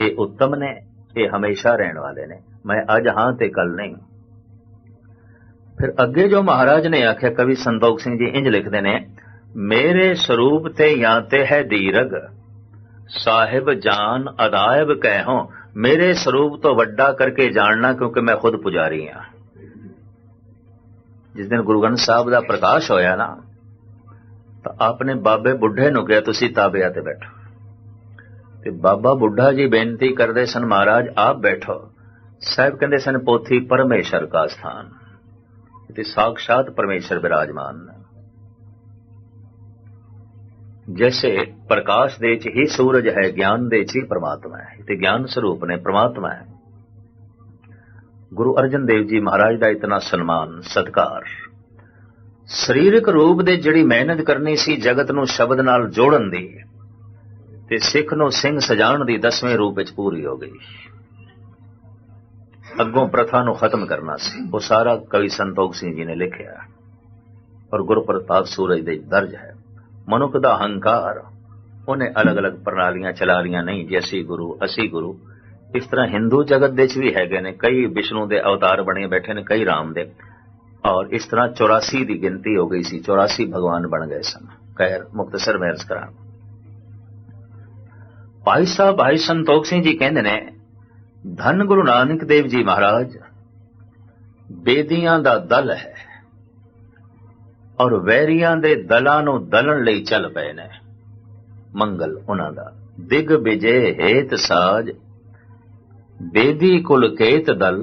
ये उत्तम ने, ये हमेशा रहने वाले ने, मैं अज हां ते कल नहीं। फिर अगे जो महाराज ने आख्या, कवि संतोख सिंह जी इंज लिखते ने, मेरे स्वरूप ते याते है दीरग, साहिब जान अदायब कहो। मेरे स्वरूप तो वड्डा करके जानना, क्योंकि मैं खुद पुजारी हां। जिस दिन गुरु ग्रंथ साहब का प्रकाश होया ना, तो आपने बाबे बुढ़े नूं कहा, तुसीं ताबिया ते बैठो। ते बाबा बुढ़ा जी बेनती करते सन, महाराज आप बैठो। साहब कहते सन, पोथी परमेश्वर का स्थान, इति साक्षात परमेश्वर विराजमान। जैसे प्रकाश दे च ही सूरज है, ज्ञान दे च ही परमात्मा है, इति ज्ञान स्वरूप ने परमात्मा है। गुरु अर्जन देव जी महाराज का इतना सन्मान सत्कार, सरीरक रूप दे जिहड़ी मेहनत करनी सी जगत नूं शब्द नाल जोड़न दी, ते सिख नूं सिंह सजाण दी 10वें रूप विच पूरी हो गई। अगों प्रथा नूं खत्म करना सी, वो सारा कवि संतोख सिंह जी ने लिखिया और गुरु प्रताप सूरज दे दर्ज है। मनुख दा हंकार उन्हें अलग अलग प्रणालियां चला लिया नहीं, जी असी गुरु। इस तरह हिंदू जगत दे भी है ने, कई विष्णु दे अवतार बने बैठे ने, कई राम दे, और इस तरह 84 की गिनती हो गई सी, 84 भगवान बन गए सन। खैर मुख्तसर में अर्ज करा, भाई साहब भाई संतोख सिंह जी कहते ने, धन गुरु नानक देव जी महाराज बेदियां दा दल है और वैरियां दे दलां नूं दलन लई चल पए ने। मंगल उन्हां दा दिग विजय हेत साज, बेदी कुल केत दल,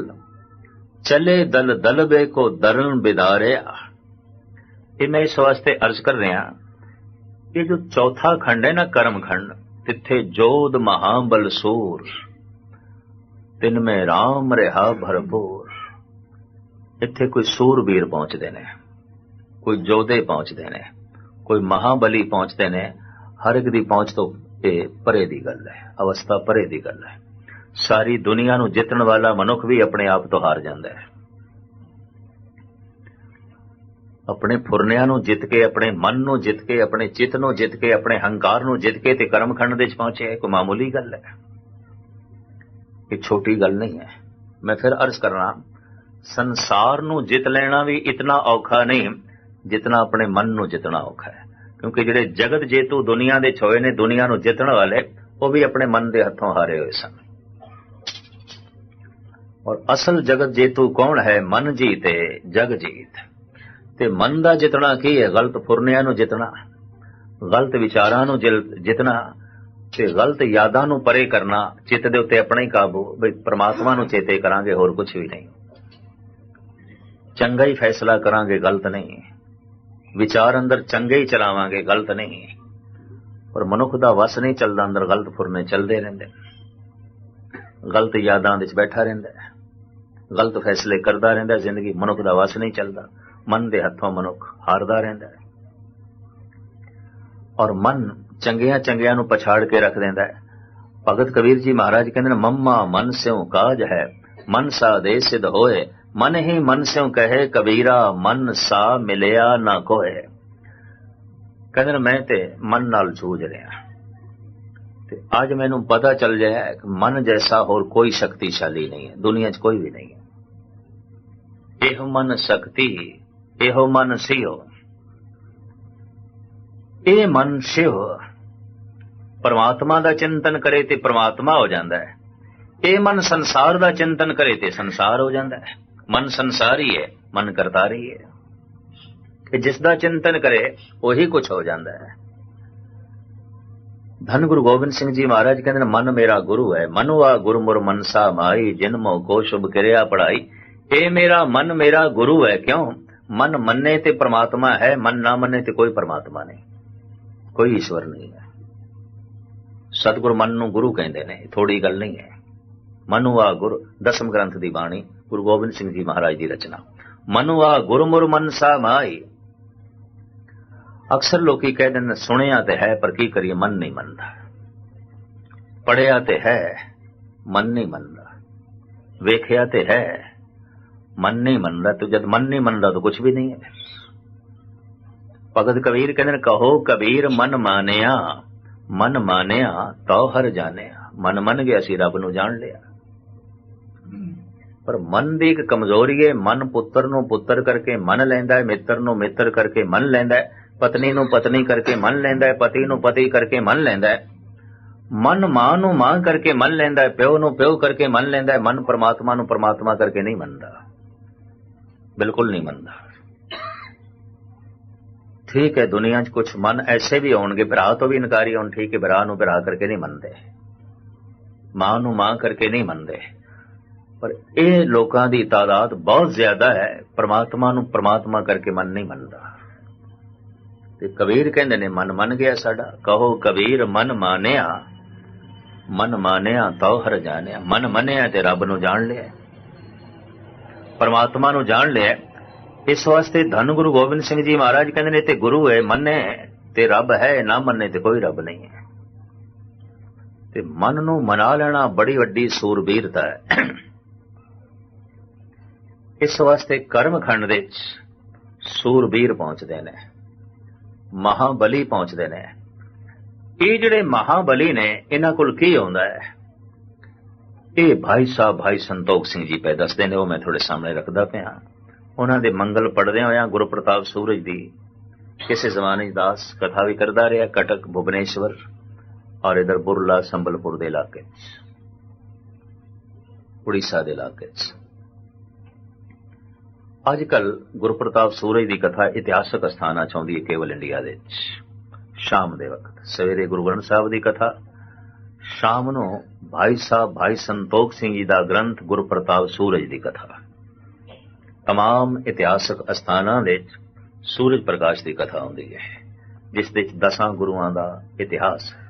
चले दल दलबे को दरण बिदारिया। ये मैं इस वास्ते अर्ज कर रहा, ये जो चौथा खंड है ना, कर्म खंड, तिथे जोध महाबल सूर, तिन में राम रहा भरपूर। इत्थे कोई सूरबीर पहुंचते ने, कोई जोधे पहुंचते ने, कोई महाबली पहुंचते ने। हर एक दी पहुंच तो परे दी गल है, अवस्था परे दी गल है। सारी दुनिया नूं जितण वाला मनुख भी अपने आप तो हार जांदा है। अपने फुरनियां नूं जित के, अपने मन नूं जित के, अपने चित नूं जित के, अपने हंकार नूं जित के ते कर्मखंड दे च पहुंचे, कोई मामूली गल है, ये छोटी गल नहीं है। मैं फिर अर्ज करना, संसार नूं जित लेना भी इतना औखा नहीं जितना अपने मन नूं जितना औखा है। क्योंकि जिहड़े जगत जेतू दुनिया दे छोए ने, दुनिया नूं जितण वाले, वो भी अपने मन दे हथों हारे हुए सन। और असल जगत जेतू कौन है? मन जीते जग जीत। ते मन दा जितना की है? गलत फुरनियां नूं जितना, गलत विचारां नूं जितना, ते गलत यादां नूं परे करना, चित दे उत्ते अपना ही काबू, बई परमात्मा नूं चेते करांगे, होर कुछ भी नहीं। चंगा ही फैसला करांगे, गलत नहीं। विचार अंदर चंगे ही चलावांगे, गलत नहीं। पर मनुख दा वस नहीं चलदा, अंदर गलत फुरने चलदे रहिंदे, गलत यादां विच बैठा रहिंदा, गलत फैसले करदा रहिंदा। जिंदगी मनुख दा वस नहीं चलदा, मन दे हथों मनुख हारदा रहिंदा है। और मन चंगियां चंगियां नूं पछाड़ के रख देंदा है। भगत कबीर जी महाराज कहंदे ने, मम्मा मन स्यों काज है, मन सा दे सिद्ध होए, मन ही मन स्यों कहे कबीरा, मन सा मिलिया ना कोए। कहंदे ने, मैं ते मन नाल जूझ रहा, ते आज मैनूं पता चल जाए कि मन जैसा होर कोई शक्तिशाली नहीं है, दुनिया च कोई भी नहीं है। एहो मन शक्ति, एहो मन सियो, ए मन शिव। परमात्मा दा चिंतन करे ते परमात्मा हो जांदा है। ए मन संसार दा चिंतन करे ते संसार हो जांदा है। मन संसारी है, मन करतारी है, कि जिसदा चिंतन करे वही कुछ हो जांदा है। धन गुरु गोबिंद सिंह जी महाराज कहते हैं, मन मेरा गुरु है, मनुआ गुरु मुर मनसा माई, जिनमो को शुभ किरिया पढ़ाई। ए मेरा मन मेरा गुरु है। क्यों? मन मन्ने ते परमात्मा है, मन ना मन्ने ते कोई परमात्मा नहीं, कोई ईश्वर नहीं है। सतगुरु मन नूं गुरु कहंदे ने, थोड़ी गल नहीं है। मनुआ गुरु, दसम ग्रंथ दी बाणी, गुरु गोबिंद सिंह जी महाराज की रचना। मनुआ गुरु मुर मनसा माई। अक्सर लोग कहते हैं, सुनिया ते है पर की करिए, मन नहीं मनता। पढ़िया ते है, मन नहीं मनता। वेखिया ते है, मन नहीं मनता। तो जब मन नहीं मनता तो कुछ भी नहीं है। भगत कबीर कहते हैं, कहो कबीर मन मानिया, मन मानिया तो हर जानिया। मन मन गया सी रब नूं जान लिया। पर मन दी एक कमजोरी है, मन पुत्र नूं पुत्र करके मन लैंदा है, मित्र नूं मित्र करके मन लैंदा है, पत्नी नूं पत्नी करके मन लैंदा है, पति नूं पति करके मन लैंदा है, मन मां नूं मां करके मन लैंदा है, प्यो नूं प्यो करके मन लैंदा है, मन परमात्मा नूं परमात्मा करके नहीं मनदा, बिल्कुल नहीं मनदा। ठीक है, दुनिया च कुछ मन ऐसे भी होणगे, भरा तो भी इनकारी होण, ठीक है, भरा नूं भरा करके नहीं मनदे, मां नूं मां करके नहीं मनदे, पर ਇਹ ਲੋਕਾਂ ਦੀ ਤਾਦਾਦ ਬਹੁਤ ਜ਼ਿਆਦਾ ਹੈ, परमात्मा ਨੂੰ परमात्मा करके मन नहीं मनदा। ਤੇ ਕਬੀਰ ਕਹਿੰਦੇ ਨੇ ਮਨ ਮੰਨ ਗਿਆ ਸਾਡਾ, ਕਹੋ ਕਬੀਰ ਮਨ ਮਾਨਿਆ ਤਉ ਹਰ ਜਾਣਿਆ। ਮਨ ਮੰਨਿਆ ਤੇ ਰੱਬ ਨੂੰ ਜਾਣ ਲਿਆ, परमात्मा ਨੂੰ ਜਾਣ ਲਿਆ। ਇਸ ਵਾਸਤੇ ਧੰਨ ਗੁਰੂ ਗੋਬਿੰਦ ਸਿੰਘ ਜੀ ਮਹਾਰਾਜ ਕਹਿੰਦੇ ਨੇ ਤੇ ਗੁਰੂ ਹੈ, ਮੰਨੇ ਤੇ ਰੱਬ ਹੈ, ਨਾ ਮੰਨੇ ਤੇ ਕੋਈ ਰੱਬ ਨਹੀਂ ਹੈ। ਤੇ ਮਨ ਨੂੰ ਮਨਾ ਲੈਣਾ ਬੜੀ ਵੱਡੀ ਸੂਰਬੀਰਤਾ ਹੈ। ਇਸ ਵਾਸਤੇ ਕਰਮਖੰਡ ਦੇ ਵਿੱਚ ਸੂਰਬੀਰ ਪਹੁੰਚਦੇ ਨੇ, ਮਹਾਬਲੀ ਪਹੁੰਚਦੇ ਨੇ। ਇਹ ਜਿਹੜੇ ਮਹਾਬਲੀ ਨੇ ਇਹਨਾਂ ਕੋਲ ਕੀ ਆਉਂਦਾ ਹੈ, ਇਹ ਭਾਈ ਸਾਹਿਬ ਭਾਈ ਸੰਤੋਖ ਸਿੰਘ ਜੀ ਪੈ ਦੱਸਦੇ ਨੇ, ਉਹ ਮੈਂ ਤੁਹਾਡੇ ਸਾਹਮਣੇ ਰੱਖਦਾ ਪਿਆ। ਉਹਨਾਂ ਦੇ ਮੰਗਲ ਪੜ੍ਹਦੇ ਹੋਇਆ ਗੁਰੂ ਪ੍ਰਤਾਪ ਸੂਰਜ ਦੀ ਕਿਸੇ ਜ਼ਮਾਨੇ ਦਾਸ ਕਥਾ ਵੀ ਕਰਦਾ ਰਿਹਾ, ਕਟਕ ਭੁਵਨੇਸ਼ਵਰ ਔਰ ਇਧਰ ਬੁਰਲਾ ਸੰਬਲਪੁਰ ਦੇ ਇਲਾਕੇ 'ਚ, ਉੜੀਸਾ ਦੇ ਇਲਾਕੇ 'ਚ। ਅੱਜ ਕੱਲ ਗੁਰੂ ਪ੍ਰਤਾਪ ਸੂਰਜ ਦੀ ਕਥਾ ਇਤਿਹਾਸਕ ਸਥਾਨਾਂ 'ਚ ਆਉਂਦੀ ਹੈ, ਕੇਵਲ ਇੰਡੀਆ ਦੇ ਵਿੱਚ। ਸ਼ਾਮ ਦੇ ਵਕਤ ਸਵੇਰੇ ਗੁਰੂ ਗ੍ਰੰਥ ਸਾਹਿਬ ਦੀ ਕਥਾ, ਸ਼ਾਮ ਨੂੰ ਭਾਈ ਸਾਹਿਬ ਭਾਈ ਸੰਤੋਖ ਸਿੰਘ ਜੀ ਦਾ ਗ੍ਰੰਥ ਗੁਰੂ ਪ੍ਰਤਾਪ ਸੂਰਜ ਦੀ ਕਥਾ। तमाम ਇਤਿਹਾਸਕ ਸਥਾਨਾਂ ਵਿੱਚ ਸੂਰਜ ਪ੍ਰਕਾਸ਼ ਦੀ ਕਥਾ ਆਉਂਦੀ ਹੈ, ਜਿਸ ਵਿੱਚ 10 ਗੁਰੂਆਂ ਦਾ ਇਤਿਹਾਸ ਹੈ।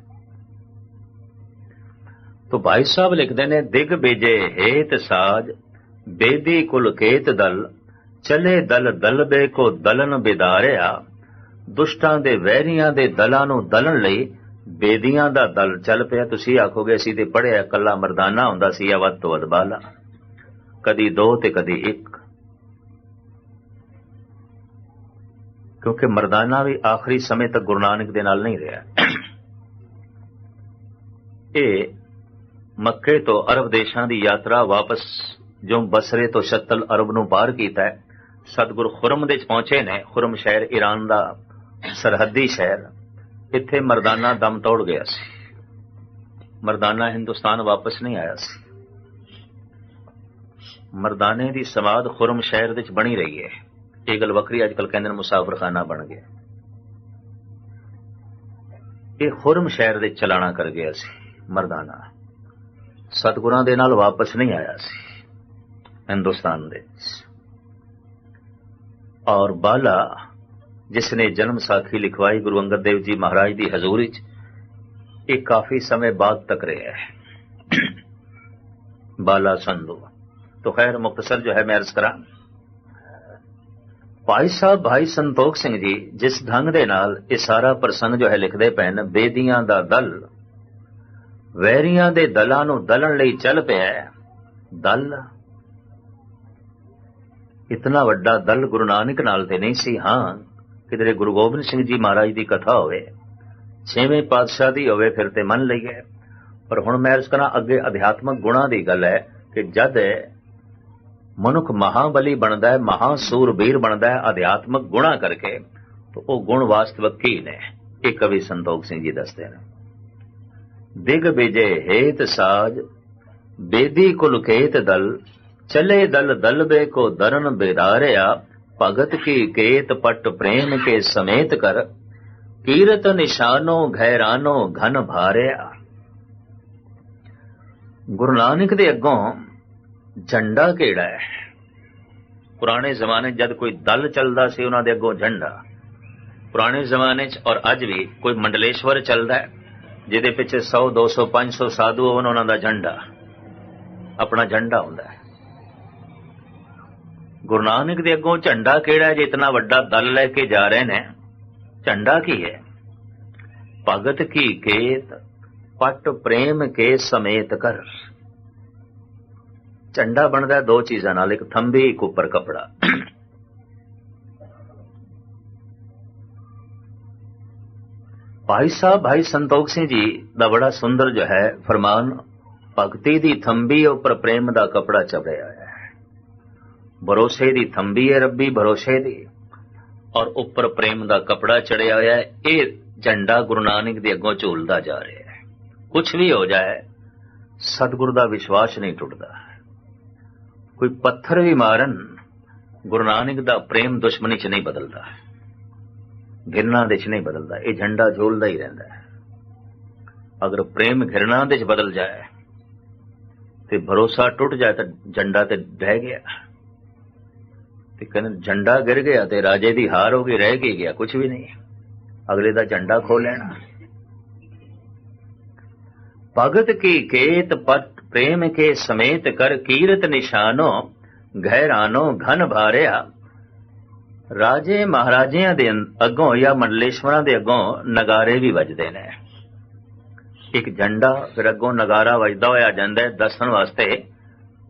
तो भाई साहब लिखते ने, दिग बेजे हेत साज बेदी कुल केत दल चले दल दलबे को दलन बिदारिया। दुष्टां दे वैरियां दे दलां नूं दलन लई बेदियां दा दल चल पिया। तुसीं आखोगे असीं ते पढ़िया कल्ला मरदाना हुंदा सी या वध तों वध बाला, कदी दो ते कदी एक, क्योंकि मरदाना भी आखिरी समय तक गुरु नानक दे नाल नहीं रहा। ये मक्के तो अरब देशां दी यात्रा वापस जो बसरे तो शतल अरब नूं पार कीता है, सतगुरु खुरम दे पहुंचे ने। खुरम शहर ईरान दा सरहदी शहर, इत्थे मरदाना दम तोड़ गया सी, मरदाना हिंदुस्तान वापस नहीं आया सी। मरदाने दी समाध खुरम शहर दे बनी रही है। ये गल वक्री अजकल कहंदे ने मुसाफर खाना बन गया। ये खुरम शहर दे चलाना कर गया सी मरदाना, सतगुरां दे नाल वापस नहीं आया सी हिंदुस्तान दे। और बाला जिसने जन्म साखी लिखवाई गुरु अंगद देव जी महाराज दी हजूरी च, ये काफी समय बाद तक रहा है बाला संधू। तो खैर मुख्तसर जो है मैं अर्ज करा, भाई साहब भाई संतोख सिंह जी जिस ढंग दे नाल ये सारा प्रसंग जो है लिखते पे न, बेदियां दा दल वैरियां दे दलां नूं दलन लई चल पिया। दल इतना वड्डा दल गुरु नानक नाल ते नहीं सी। हां, किधरे गुरु गोबिंद सिंह जी महाराज की कथा होवे, 6वें पातशाह दी होवे, फिर ते मन लईए। पर हुण मैं अर्ज करा अगे अध्यात्मक गुणां दी गल है कि जद मनुख महाबली बनता है, महासूरबीर बनता है अध्यात्मक गुणा करके, तो वह गुण वास्तविक की ने। एक कवि संतोख सिंह जी दसते हैं, दिग बिजे हेत साज बेदी कुल केत दल चले दल दलबे को दरन बेदारिया। भगत की केत पट प्रेम के समेत कर कीरत निशानो घैरानो घन भारिया। गुरु नानक दे अगों झंडा केड़ा है। पुराने जमाने जद कोई दल चलदा सी उन्हां दे अगों झंडा, पुराने जमाने च और अज भी कोई मंडलेश्वर चलदा है जिहदे पिछे 100 200 500 साधु होवन, उन्हां दा झंडा अपना झंडा हुंदा है। गुरु नानक दे अगों झंडा केड़ा है जे इतना वड्डा दल लेके जा रहे ने? झंडा की है? भगत की केत पट प्रेम के समेत कर। झंडा बनदा दो चीजां नाल, एक थंबी एक उपर कपड़ा। भाई साहब भाई संतोख सिंह जी का बड़ा सुंदर जो है फरमान, भगती दी थंबी उपर प्रेम का कपड़ा चढ़िया है। भरोसे दी थंबी है रब्बी भरोसे दी, और उपर प्रेम का कपड़ा चढ़िया होया है। ये झंडा गुरु नानक दे अगों झूलदा जा रहा है। कुछ भी हो जाए सतगुरु का विश्वास नहीं टुटदा। कोई पत्थर भी मारन गुरु नानक का प्रेम दुश्मनी च नहीं बदलता, घिरना दे च नहीं बदलता। ये झंडा झूलदा ही रहता है। अगर प्रेम घिरना दे च बदल जाए तो भरोसा टुट जाए तो झंडा ते ढह गया। ते कहने झंडा गिर गया तो राजे दी हार हो गई, रह के गया कुछ भी नहीं, अगले दा झंडा खो लेना। भगत की केत पट प्रेम के समेत कर, कीरत निशानो गहरानो घन भारिया। राजे महाराजियां दे अगों या मंडलेश्वरां दे अगों नगारे भी वजदे ने। एक झंडा फिर अगों नगारा वजदा होया जांदा है, दसन वास्ते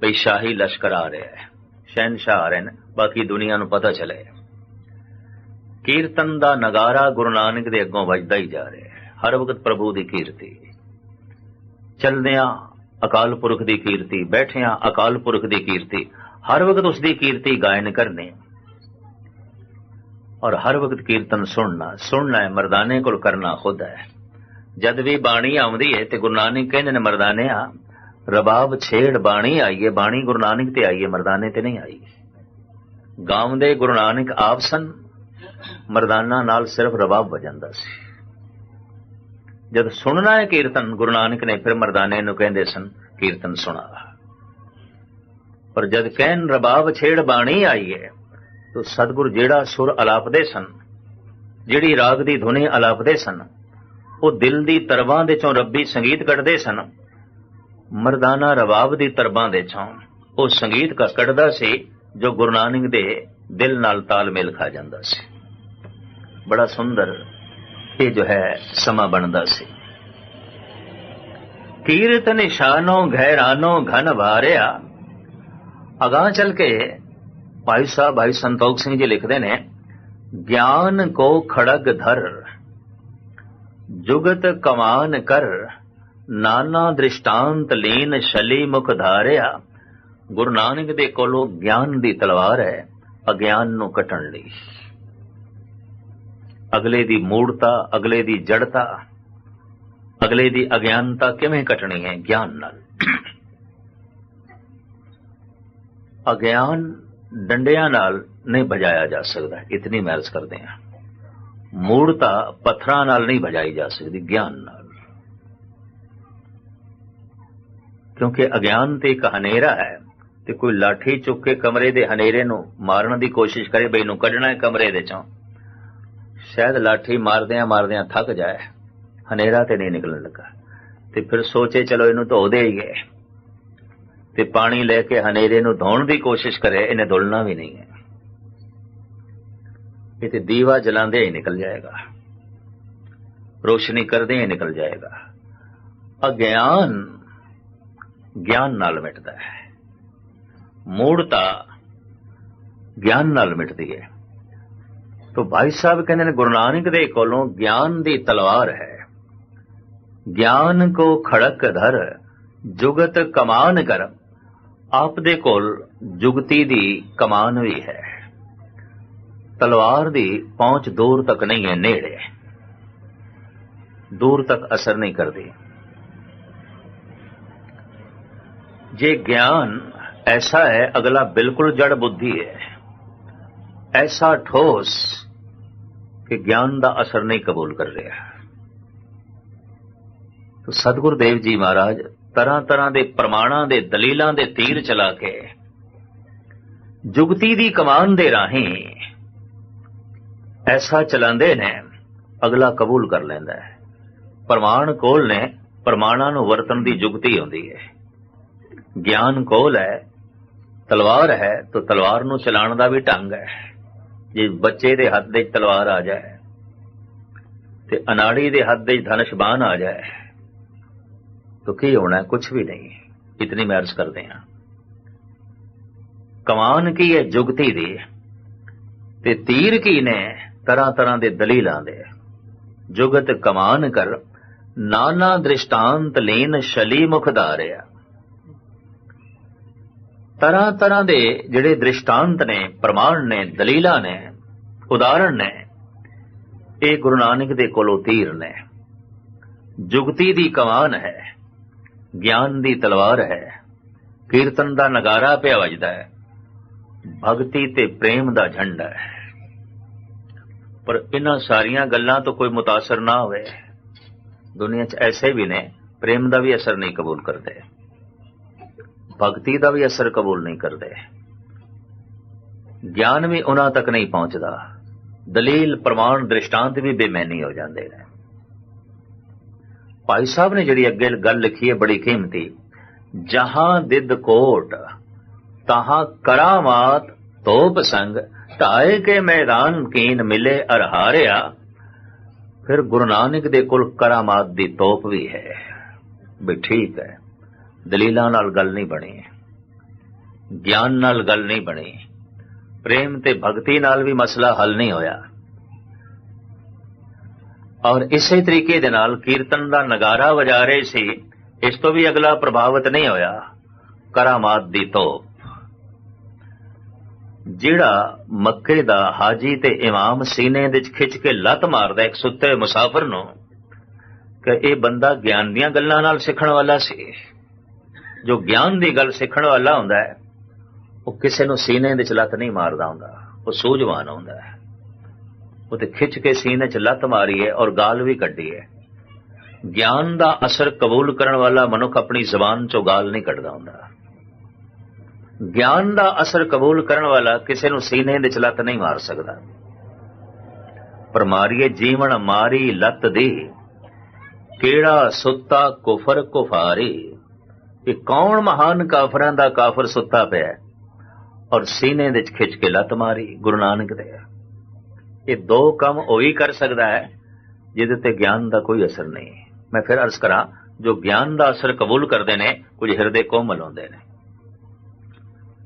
भई शाही लश्कर आ रहा है, शहनशाह आ रहे हैं, बाकी दुनिया नूं पता चले। कीर्तन दा नगारा गुरु नानक दे अगों वजदा ही जा रहा है। हर वक्त प्रभु दी कीर्ति, चलदियां अकाल पुरख दी कीर्ति, बैठियां अकाल पुरख दी कीर्ति, हर वक्त उसकी कीर्ति गायन करने, और हर वक्त कीर्तन सुनना है। मरदाने को करना खुद है। जद भी बाणी आउंदी है ते गुरु नानक कहंदे ने मरदाने रबाब छेड़ बाणी आई है, बाणी गुरु नानक ते आई है, मरदाने ते नहीं आई। गाउंदे गुरु नानक आप सन, मरदाना नाल सिर्फ रबाब वजांदा सी। जद सुनना है कीर्तन गुरु नानक ने फिर मरदाने नूं कहंदे सन कीर्तन सुना। पर जद कहन रबाब छेड़ बाणी आई है तो सतगुरु जेड़ा सुर अलापदे सन, जिहड़ी राग दी धुनी अलापदे सन, वो दिल दी तरबां दे चों रब्बी संगीत कढदे सन। मरदाना रबाब दी तरबां दे चों वो संगीत का कढदा सी जो गुरु नानक दे दिल नाल तालमेल खा जांदा सी। बड़ा सुंदर ये जो है समा बनदा सी। कीरत निशानो गहरानो घन भारिया। अगां चल के भाई साहब भाई संतोख सिंह जी लिखते ने, ज्ञान को खड़ग धर जुगत कमान कर, नाना दृष्टांत लीन शली मुख धारिया। गुरु नानक दे कोलों ज्ञान दी तलवार है अज्ञान नूं कटण लई। अगले दी मूढ़ता, अगले दी जड़ता, अगले दी अज्ञानता किवें कटनी है? ज्ञान नाल। अज्ञान डंडियां नाल नहीं भजाया जा सकता, इतनी महर्ज करते हैं। मूढ़ता पत्थरां नाल नहीं भजाई जा सकती, ज्ञान नाल। क्योंकि अज्ञान ते एक हनेरा है, ते कोई लाठी चुक के कमरे दे हनेरे नूं मारन दी कोशिश करे, बई नूं कढना है कमरे दे चों, शायद लाठी मारदियां मारदियां थक जाए, हनेरा ते नहीं निकलने लगा, ते फिर सोचे चलो इनू धो देईए, ते पानी लेके हनेरे नू धोण दी कोशिश करे, इन्हें धुलना भी नहीं है, ये ते दीवा जलांदे ही निकल जाएगा, रोशनी करदे ही निकल जाएगा। अज्ञान ज्ञान नाल मिटदा है, मूढ़ता ज्ञान नाल मिटदी है। तो भाई साहब कहते हैं गुरु नानक दे कोलों ज्ञान दी तलवार है। ज्ञान को खड़क धर जुगत कमान कर। आप दे कोल जुगती दी कमान भी है, तलवार दी पहुंच दूर तक नहीं है, नेड़े, दूर तक असर नहीं करती। जे ज्ञान ऐसा है, अगला बिल्कुल जड़ बुद्धि है, ऐसा ठोस कि ज्ञान दा असर नहीं कबूल कर रहा। तो सतगुरुदेव जी महाराज तरह तरह दे प्रमाणां दे दलीलां दे तीर चला के जुगती दी कमान दे राहीं ऐसा चलांदे ने, अगला कबूल कर लेंदा है। प्रमाण कोल ने, प्रमाणां नूं वरतन दी जुगती होंदी है। ज्ञान कोल है, तलवार है, तो तलवार नूं चलाण दा भी ढंग है। जे बच्चे दे हत्थ दे तलवार आ जाए ते अनाड़ी दे हत्थ दे धनुष बाण आ जाए तो की होना है? कुछ भी नहीं। इतनी मैं अर्ज करते हैं। कमान की है जुगती दी, ते तीर की ने तरह तरह दे दलीलां दे। जुगत कमान कर, नाना दृष्टांत लीन शली मुख धारिया। तरह तरह दे जिहड़े दृष्टांत ने, प्रमाण ने, दलीलां ने, उदाहरण ने, ये गुरु नानक दे कोलों तीर ने। जुगती दी कमान है, ज्ञान दी तलवार है, कीर्तन दा नगारा पिया वजदा है, भगती ते प्रेम दा झंडा है। पर इन्हां सारियां गल्लां तो कोई मुतासर ना होवे। दुनिया च ऐसे भी ने प्रेम दा भी असर नहीं कबूल करते, भगती दा भी असर कबूल नहीं करते, ज्ञान भी उन्हां तक नहीं पहुंचता, दलील प्रमाण दृष्टांत भी बेमैनी हो जाते हैं। भाई साहब ने जिहड़ी अगे गल लिखी है बड़ी कीमती, जहां दिद कोट तहां करामात तोप संग, ढाए के मैदान कीन मिले अर हारिया। फिर गुरु नानक दे कोल करामात दी तोप भी है। भी ठीक है, दलीलां नाल गल नहीं बनी, ज्ञान नाल गल नहीं बनी, प्रेम ते भगती नाल भी मसला हल नहीं होया। और इसे तरीके दे नाल कीर्तन दा नगारा वजा रहे सी, इस तो भी अगला प्रभावित नहीं होया, करामात दी तोप। जिहड़ा मक्के दा हाजी ते इमाम सीने दे खिच के लत मारदा एक सुत्ते मुसाफिर नूं कि ये बंदा ज्ञान दीयां गल्लां नाल सिखण वाला सी। जो ज्ञान दी गल सिखण वाला हुंदा है वो किसे नूं सीने दे लत नहीं मारदा हुंदा, वो सूझवान हुंदा है। वो ते खिच के सीने च लत मारी है और गाल भी कड्डी है। ज्ञान दा असर कबूल करन वाला मनुख अपनी जबान चों गाल नहीं कड्डदा हुंदा। ज्ञान दा असर कबूल करन वाला किसे नूं सीने दे लत नहीं मार सकदा। पर मारिए जीवन मारी लत दी, केड़ा सुत्ता कुफर कुफारी। कि कौन महान काफरां दा काफर सुत्ता पिया और सीने दे खिच के लत मारी गुरु नानक दे। ये दो काम वही कर सकदा है जिहदे ते ज्ञान दा कोई असर नहीं। मैं फिर अर्ज करा, जो ज्ञान दा असर कबूल करदे ने कुछ हिरदे कोमल होंदे ने,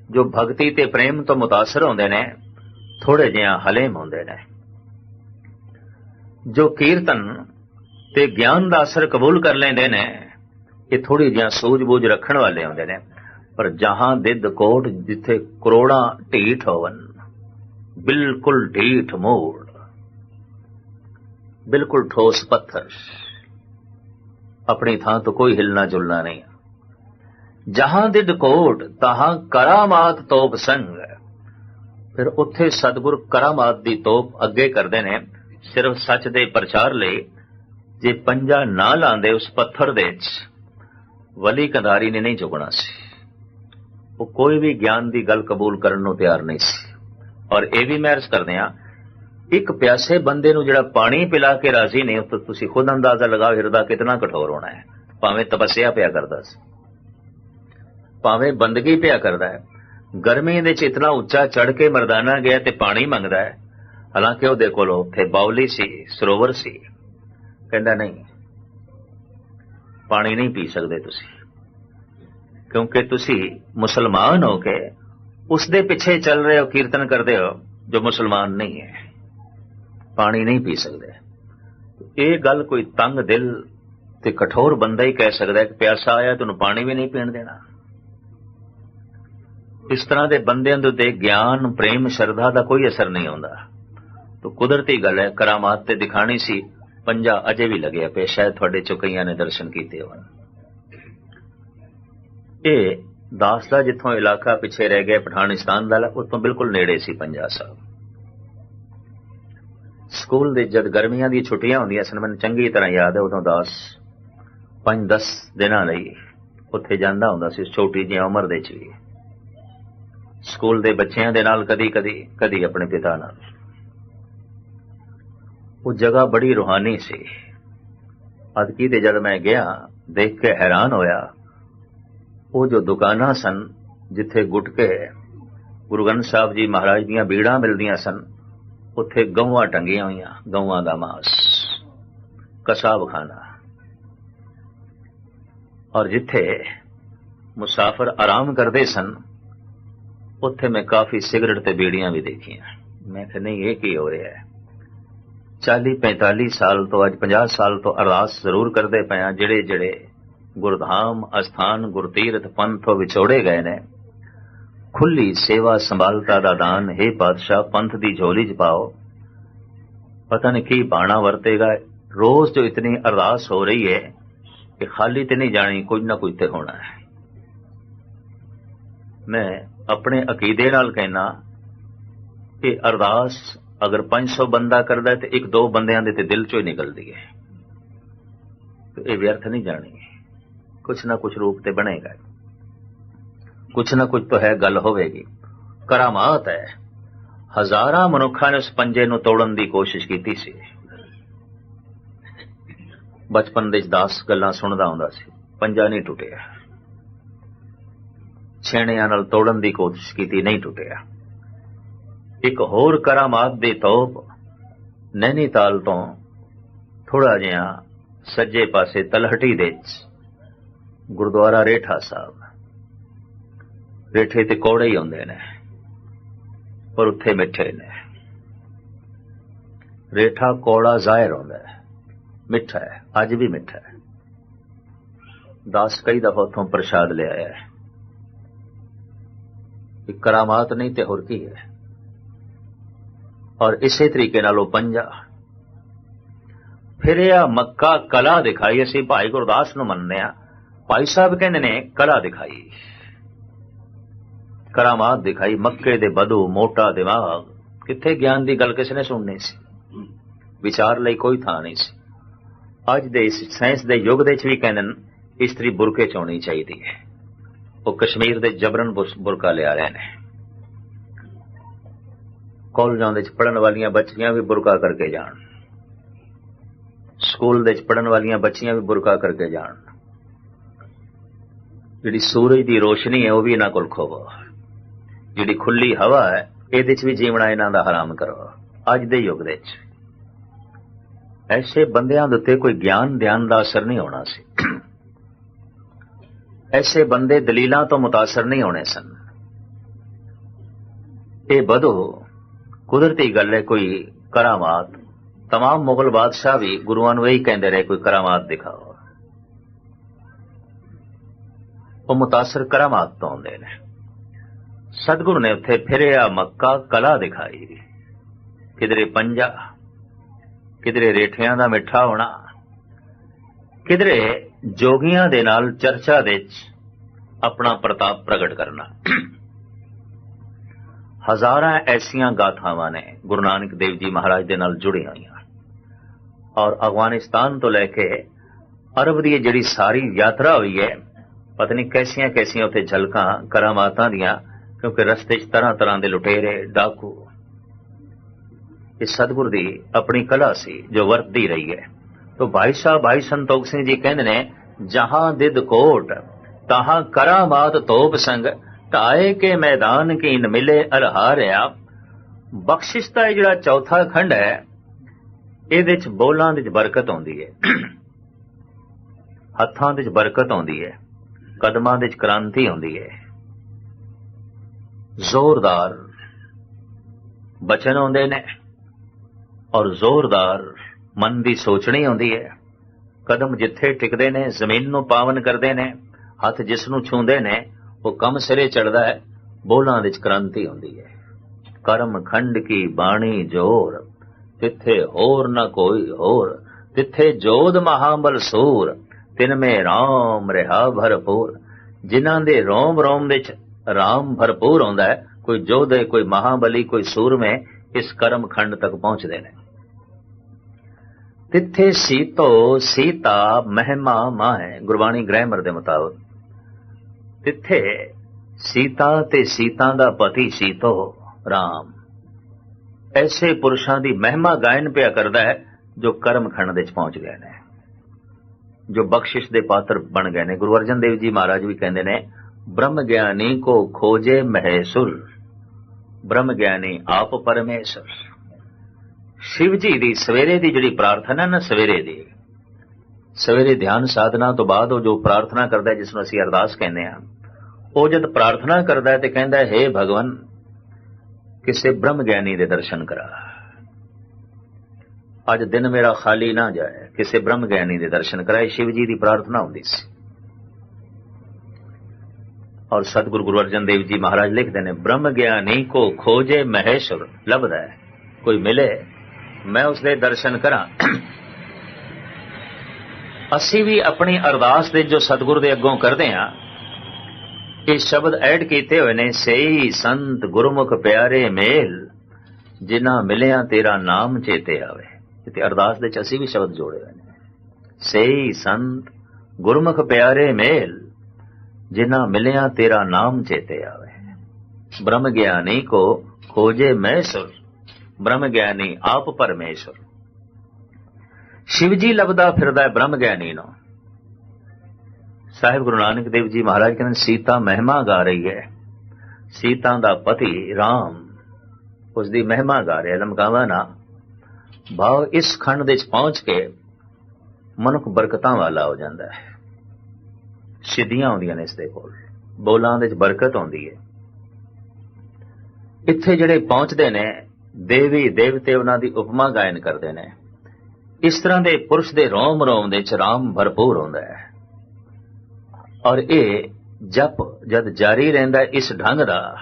जो भगती ते प्रेम तो मुतासर होंदे ने थोड़े जिहा हलेम होंदे ने। जो कीर्तन ते ज्ञान दा असर कबूल कर लेंदे ने ये थोड़ी जिहा सूझबूझ रखण वाले होंदे ने। पर जहां दिद कोट जिथे करोड़ा ढीठ होवन, बिल्कुल ढीठ मूड, बिल्कुल ठोस पत्थर, अपनी थां तो कोई हिलना जुलना नहीं। जहां दिद कोट तहां करामात तोप संग। फिर उत्थे सतगुर करामात दी तोप अगे करदे ने सिर्फ सच दे प्रचार लई। जे पंजा ना लांदे उस पत्थर दे वली कंधारी ने नहीं झुकना सी। वो कोई भी ज्ञान दी गल कबूल करन नूं तैयार नहीं सी। और ये भी मैं अर्ज करदे हां, एक प्यासे बंदे नूं जिहड़ा पानी पिला के राजी नहीं, तो तुसीं खुद अंदाजा लगाओ हिरदा कितना कठोर होना है। भावें तपस्या पिया करदा सी, भावें बंदगी पिया करदा है, गर्मी दे च इतना उच्चा चढ़ के मरदाना गया ते पानी मंगदा है। हालांकि ਉਹਦੇ ਕੋਲ ਉੱਥੇ ਬਾਉਲੀ ਸੀ, ਸਰੋਵਰ ਸੀ। ਕਹਿੰਦਾ नहीं, पानी नहीं पी सकते तुसी, क्योंकि तुसी मुसलमान हो के उसदे पिछे चल रहे हो, कीर्तन करते हो जो मुसलमान नहीं है, पानी नहीं पी सकते। ये गल कोई तंग दिल ते कठोर बंदा ही कह सकता है कि प्यासा आया तुहानूं पानी भी नहीं पीण देना। इस तरह के बंदियां दे ज्ञान प्रेम श्रद्धा का कोई असर नहीं होता। तो कुदरती गल है, करामात ते दिखानी सी, पंजा अजे भी लगे पे, शायद थोड़े चो कईयां ने दर्शन किए हो। ये दास दा जिथों इलाका पिछे रह गया पठानिस्तान दा, उत्तों बिल्कुल नेड़े सी पंजा साहब। स्कूल दे जद गर्मियां दी छुट्टियां होंदियां सन, मैनूं चंगी तरह याद है, उदों दास 5-10 दिनां लई उत्थे जांदा हुंदा सी, छोटी जी उम्र दे च भी स्कूल दे बच्चियां दे नाल, कदी कदी कदी अपने पिता नाल। वो जगह बड़ी रूहानी सी। अदकी दे जद मैं गया देख के हैरान होया। वो जो दुकानां सन जिथे गुटके गुरु ग्रंथ साहब जी महाराज दीयां बीड़ां मिलदियां सन, उत्थे गऊआं टंगियां होईयां, गऊआं दा मांस, कसाब खाना। और जिथे मुसाफिर आराम करते सन उत्थे मैं काफी सिगरेट ते बीड़ियां भी देखियां। मैं कहा नहीं, ये की हो रहा है? 40-45 ਸਾਲ ਤੋਂ ਅੱਜ 50 ਸਾਲ ਤੋਂ ਅਰਦਾਸ ਜ਼ਰੂਰ ਕਰਦੇ ਪਏ ਹਾਂ, ਜਿਹੜੇ ਜਿਹੜੇ ਗੁਰਧਾਮ ਅਸਥਾਨ ਗੁਰਤੀਰਥ ਪੰਥ ਤੋਂ ਵਿਛੋੜੇ ਗਏ ਨੇ, ਖੁੱਲੀ ਸੇਵਾ ਸੰਭਾਲਤਾ ਦਾ ਦਾਨ ਹੈ ਪਾਤਸ਼ਾਹ ਪੰਥ ਦੀ ਝੋਲੀ 'ਚ ਪਾਓ। ਪਤਾ ਨਹੀਂ ਕੀ ਬਾਣਾ ਵਰਤੇਗਾ। ਰੋਜ਼ ਜੋ ਇਤਨੀ ਅਰਦਾਸ ਹੋ ਰਹੀ ਹੈ ਕਿ ਖਾਲੀ ਤੇ ਨਹੀਂ ਜਾਣੀ, ਕੁਝ ਨਾ ਕੁਝ ਤੇ ਹੋਣਾ ਹੈ। ਮੈਂ ਆਪਣੇ ਅਕੀਦੇ ਨਾਲ ਕਹਿਣਾ ਕਿ ਅਰਦਾਸ ਅਗਰ 500 ਬੰਦਾ ਕਰਦਾ ਤੇ 1-2 ਬੰਦਿਆਂ ਦੇ ਤੇ ਦਿਲ ਚੋਂ ਹੀ ਨਿਕਲਦੀ ਹੈ, ਤੇ ਇਹ ਵਿਅਰਥ ਨਹੀਂ ਜਾਣੀ। ਕੁਛ ਨਾ ਕੁਛ ਰੂਪ ਤੇ ਬਣੇਗਾ, ਕੁਛ ਨਾ ਕੁਛ ਤਾਂ ਹੈ, ਗੱਲ ਹੋਵੇਗੀ। ਕਰਾਮਾਤ ਹੈ। ਹਜ਼ਾਰਾਂ ਮਨੁੱਖਾਂ ਨੇ ਉਸ ਪੰਜੇ ਨੂੰ ਤੋੜਨ ਦੀ ਕੋਸ਼ਿਸ਼ ਕੀਤੀ ਸੀ। ਬਚਪਨ ਦੇ 10 ਗੱਲਾਂ ਸੁਣਦਾ ਹੁੰਦਾ ਸੀ, ਪੰਜਾ ਨਹੀਂ ਟੁੱਟਿਆ। ਛੇਣਿਆਂ ਨਾਲ ਤੋੜਨ ਦੀ ਕੋਸ਼ਿਸ਼ ਕੀਤੀ, ਨਹੀਂ ਟੁੱਟਿਆ। ਇੱਕ ਹੋਰ ਕਰਾਮਾਤ ਦੀ ਤੋਪ ਨੈਨੀਤਾਲ ਤੋਂ ਥੋੜਾ ਜਿਹਾ ਸੱਜੇ ਪਾਸੇ ਤਲਹਟੀ ਦੇ ਗੁਰਦੁਆਰਾ ਰੇਠਾ ਸਾਹਿਬ। ਰੇਠੇ ਤੇ ਕੌੜੇ ਹੀ ਹੁੰਦੇ ਨੇ ਪਰ ਉੱਥੇ ਮਿੱਠੇ ਨੇ। ਰੇਠਾ ਕੌੜਾ ਜ਼ਾਹਿਰ ਹੁੰਦਾ ਹੈ, ਮਿੱਠਾ ਹੈ, ਅੱਜ ਵੀ ਮਿੱਠਾ ਹੈ। 10 ਕਈ ਦਫਾ ਉੱਥੋਂ ਪ੍ਰਸ਼ਾਦ ਲਿਆਇਆ ਹੈ। ਇੱਕ ਕਰਾਮਾਤ ਨਹੀਂ ਤੇ ਹੋਰ ਕੀ ਹੈ। ਔਰ ਇਸੇ ਤਰੀਕੇ ਨਾਲ ਉਹ ਪੰਜਾ ਫਿਰ ਇਹ ਮੱਕਾ ਕਲਾ ਦਿਖਾਈ। ਅਸੀਂ ਭਾਈ ਗੁਰਦਾਸ ਨੂੰ ਮੰਨਦੇ ਹਾਂ, ਭਾਈ ਸਾਹਿਬ ਕਹਿੰਦੇ ਨੇ ਕਲਾ ਦਿਖਾਈ, ਕਰਾਮਾਤ ਦਿਖਾਈ। ਮੱਕੇ ਦੇ ਬਧੂ ਮੋਟਾ ਦਿਮਾਗ, ਕਿੱਥੇ ਗਿਆਨ ਦੀ ਗੱਲ ਕਿਸੇ ਨੇ ਸੁਣਨੀ ਸੀ, ਵਿਚਾਰ ਲਈ ਕੋਈ ਥਾਂ ਨਹੀਂ ਸੀ। ਅੱਜ ਦੇ ਇਸ ਸਾਇੰਸ ਦੇ ਯੁੱਗ ਦੇ ਵਿੱਚ ਵੀ ਕਹਿੰਦੇ ਨੇ ਇਸਤਰੀ ਬੁਰਕੇ ਚ ਹੋਣੀ ਚਾਹੀਦੀ ਹੈ। ਉਹ ਕਸ਼ਮੀਰ ਦੇ ਜਬਰਨ ਬੁਰਕਾ ਲਿਆ ਰਹੇ ਨੇ। ਕਾਲਜਾਂ ਦੇ ਚ ਪੜ੍ਹਨ ਵਾਲੀਆਂ ਬੱਚੀਆਂ ਵੀ ਬੁਰਕਾ ਕਰਕੇ ਜਾਣ, ਸਕੂਲ ਦੇ ਚ ਪੜ੍ਹਨ ਵਾਲੀਆਂ ਬੱਚੀਆਂ ਵੀ ਬੁਰਕਾ ਕਰਕੇ ਜਾਣ। ਜਿਹੜੀ ਸੂਰਜ ਦੀ ਰੋਸ਼ਨੀ ਹੈ ਉਹ ਵੀ ਇਹਨਾਂ ਕੋਲ ਖੋਵੋ। ਜਿਹੜੀ ਖੁੱਲੀ ਹਵਾ ਹੈ ਇਹਦੇ ਚ ਵੀ ਜੀਵਣਾ ਇਹਨਾਂ ਦਾ ਹਰਾਮ ਕਰੋ। ਅੱਜ ਦੇ ਯੁੱਗ ਦੇ ਵਿੱਚ ਐਸੇ ਬੰਦਿਆਂ ਦੇ ਉੱਤੇ ਕੋਈ ਗਿਆਨ ਧਿਆਨ ਦਾ ਅਸਰ ਨਹੀਂ ਹੋਣਾ ਸੀ। ਐਸੇ ਬੰਦੇ ਦਲੀਲਾਂ ਤੋਂ ਮੁਤਾਸਰ ਨਹੀਂ ਹੋਣੇ ਸਨ। ਇਹ ਬਧੋ ਕੁਦਰਤੀ ਗੱਲ ਹੈ, ਕੋਈ ਕਰਾਮਾਤ। तमाम मुगल बादशाह भी गुरुआं नूं यही कहते रहे कोई करामात दिखाओ। वो मुतासर करामात तो आउंदे ने। सतगुरु ने उत्थे फिरिया मक्का कला दिखाई, किधरे पंजा, किधरे रेठियां दा मिठा होना, किधरे जोगियां दे नाल चर्चा दे अपना प्रताप प्रगट करना। हजारां ऐसियां गाथावां ने गुरु नानक देव जी महाराज दे नाल जुड़ी हुई और अफगानिस्तान तो लैके अरब की जिहड़ी सारी यात्रा हुई है, पता नहीं कैसियां कैसियां उत्थे झलकां करामातां दियां, क्योंकि रस्ते च तरह तरह के लुटेरे डाकू। इस सतगुरु दी अपनी कला सी जो वरतदी रही है। तो भाई साहब भाई संतोख सिंह जी कहंदे ने, जहां दिद कोट तहां करामात तोप संग, ढाए के मैदान की इन मिले अरहारिया। बख्शिश का जिहड़ा चौथा खंड है, ਇਹਦੇ ਚ ਬੋਲਾਂ ਦੇ ਚ ਬਰਕਤ ਆਉਂਦੀ ਹੈ, ਹੱਥਾਂ ਦੇ ਚ ਬਰਕਤ ਆਉਂਦੀ ਹੈ, ਕਦਮਾਂ ਦੇ ਚ ਕ੍ਰਾਂਤੀ ਆਉਂਦੀ ਹੈ, ਜ਼ੋਰਦਾਰ ਬਚਨ ਆਉਂਦੇ ਨੇ ਔਰ ਜ਼ੋਰਦਾਰ ਮਨ ਦੀ ਸੋਚਣੀ ਆਉਂਦੀ ਹੈ। ਕਦਮ ਜਿੱਥੇ ਟਿਕਦੇ ਨੇ ਜ਼ਮੀਨ ਨੂੰ ਪਾਵਨ ਕਰਦੇ ਨੇ, ਹੱਥ ਜਿਸ ਨੂੰ ਛੂੰਦੇ ਨੇ ਉਹ ਕੰਮ ਸਿਰੇ ਚੜਦਾ ਹੈ। ਬੋਲਾਂ ਦੇ ਚ ਕ੍ਰਾਂਤੀ ਆਉਂਦੀ ਹੈ। ਕਰਮ ਖੰਡ ਕੀ ਬਾਣੀ ਜੋਰ, तिथे होर न कोई होर, तिथे जोध महाबल सूर, तिन में राम रहा भरपूर। जिन्हां दे रोम रोम दे राम भरपूर होंदा है, कोई जोध है, कोई महाबली, कोई सूर में, इस कर्म खंड तक पहुंचदे ने। तिथे सीतो सीता महिमा मां, गुरबाणी ग्रामर दे मुताबिक तिथे सीता ते सीता दा पति सीतो राम, ऐसे पुरुषों की महिमा गायन पिया करता है जो कर्म खंड दे पहुंच गए ने, जो बख्शिश दे पात्र बन गए ने। गुरु अर्जन देव जी महाराज भी कहते ने, ब्रह्म ज्ञानी को खोजे महेशुर, ब्रह्म ज्ञानी आप परमेश्वर। शिव जी दी सवेरे दी जिहड़ी प्रार्थना ना, सवेरे ध्यान साधना तो बाद जो प्रार्थना करता है, जिसनूं असीं अरदास कहने हैं, वो जद प्रार्थना करता है तो कहता है, हे भगवान किसी ब्रह्म ज्ञानी दे दर्शन करा। ਅੱਜ ਦਿਨ ਮੇਰਾ ਖਾਲੀ ਨਾ ਜਾਏ, ਕਿਸੇ ਬ੍ਰਹਮ ਗਿਆਨੀ ਦੇ ਦਰਸ਼ਨ ਕਰਾਏ, ਸ਼ਿਵ ਜੀ ਦੀ ਪ੍ਰਾਰਥਨਾ ਹੁੰਦੀ ਸੀ। ਔਰ ਸਤਿਗੁਰੂ ਗੁਰੂ ਅਰਜਨ ਦੇਵ ਜੀ ਮਹਾਰਾਜ ਲਿਖਦੇ ਨੇ, ਬ੍ਰਹਮ ਗਿਆਨੀ ਕੋ ਖੋਜੇ ਮਹੇਸ਼ਵਰ। ਲੱਭਦਾ ਹੈ, ਕੋਈ ਮਿਲੇ ਮੈਂ ਉਸਦੇ ਦਰਸ਼ਨ ਕਰਾਂ। ਅਸੀਂ ਵੀ ਆਪਣੀ ਅਰਦਾਸ ਦੇ ਜੋ ਸਤਿਗੁਰੂ ਦੇ ਅੱਗੋਂ ਕਰਦੇ ਹਾਂ, ਇਹ ਸ਼ਬਦ ਐਡ ਕੀਤੇ ਹੋਏ ਨੇ, ਸਈ ਸੰਤ ਗੁਰਮੁਖ ਪਿਆਰੇ ਮੇਲ, ਜਿਨ੍ਹਾਂ ਮਿਲਿਆ ਤੇਰਾ ਨਾਮ ਚੇਤੇ ਆਵੇ। ਤੇ ਅਰਦਾਸ ਦੇ ਚ ਅਸੀਂ ਵੀ ਸ਼ਬਦ ਜੋੜੇ ਹੋਏ ਨੇ, ਸਈ ਸੰਤ ਗੁਰਮੁਖ ਪਿਆਰੇ ਮੇਲ, ਜਿਨ੍ਹਾਂ ਮਿਲਿਆ ਤੇਰਾ ਨਾਮ ਚੇਤੇ ਆਵੇ। ਬ੍ਰਹਮ ਗਿਆਨੀ ਕੋ ਖੋਜੇ ਮਹੇਸ਼ਵਰ, ਬ੍ਰਹਮ ਗਿਆਨੀ ਆਪ ਪਰਮੇਸ਼ਵਰ। ਸ਼ਿਵ ਜੀ ਲੱਭਦਾ ਫਿਰਦਾ ਹੈ ਬ੍ਰਹਮ ਗਿਆਨੀ ਨੂੰ। ਸਾਹਿਬ ਗੁਰੂ ਨਾਨਕ ਦੇਵ ਜੀ ਮਹਾਰਾਜ ਕਹਿੰਦੇ, ਸੀਤਾ ਮਹਿਮਾ ਗਾ ਰਹੀ ਹੈ। ਸੀਤਾ ਦਾ ਪਤੀ ਰਾਮ ਉਸ ਦੀ ਮਹਿਮਾ ਗਾ ਰਿਹਾ। ਲਮਕਾਵਾ ਨਾ ਭਾਵ ਇਸ ਖੰਡ ਦੇ ਵਿੱਚ ਪਹੁੰਚ ਕੇ ਮਨੁੱਖ ਬਰਕਤਾਂ ਵਾਲਾ ਹੋ ਜਾਂਦਾ ਹੈ। ਸਿੱਧੀਆਂ ਆਉਂਦੀਆਂ ਨੇ ਇਸ ਦੇ ਕੋਲ, ਬੋਲਾਂ ਦੇ ਵਿੱਚ ਬਰਕਤ ਆਉਂਦੀ ਹੈ। ਇੱਥੇ ਜਿਹੜੇ ਪਹੁੰਚਦੇ ਨੇ ਦੇਵੀ ਦੇਵਤੇ ਉਹਨਾਂ ਦੀ ਉਪਮਾ ਗਾਇਨ ਕਰਦੇ ਨੇ। ਇਸ ਤਰ੍ਹਾਂ ਦੇ ਪੁਰਸ਼ ਦੇ ਰੋਮ ਰੋਮ ਦੇ ਚ ਰਾਮ ਭਰਪੂਰ ਹੁੰਦਾ ਹੈ। ਔਰ ਇਹ ਜਪ ਜਦ ਜਾਰੀ ਰਹਿੰਦਾ ਇਸ ਢੰਗ ਦਾ,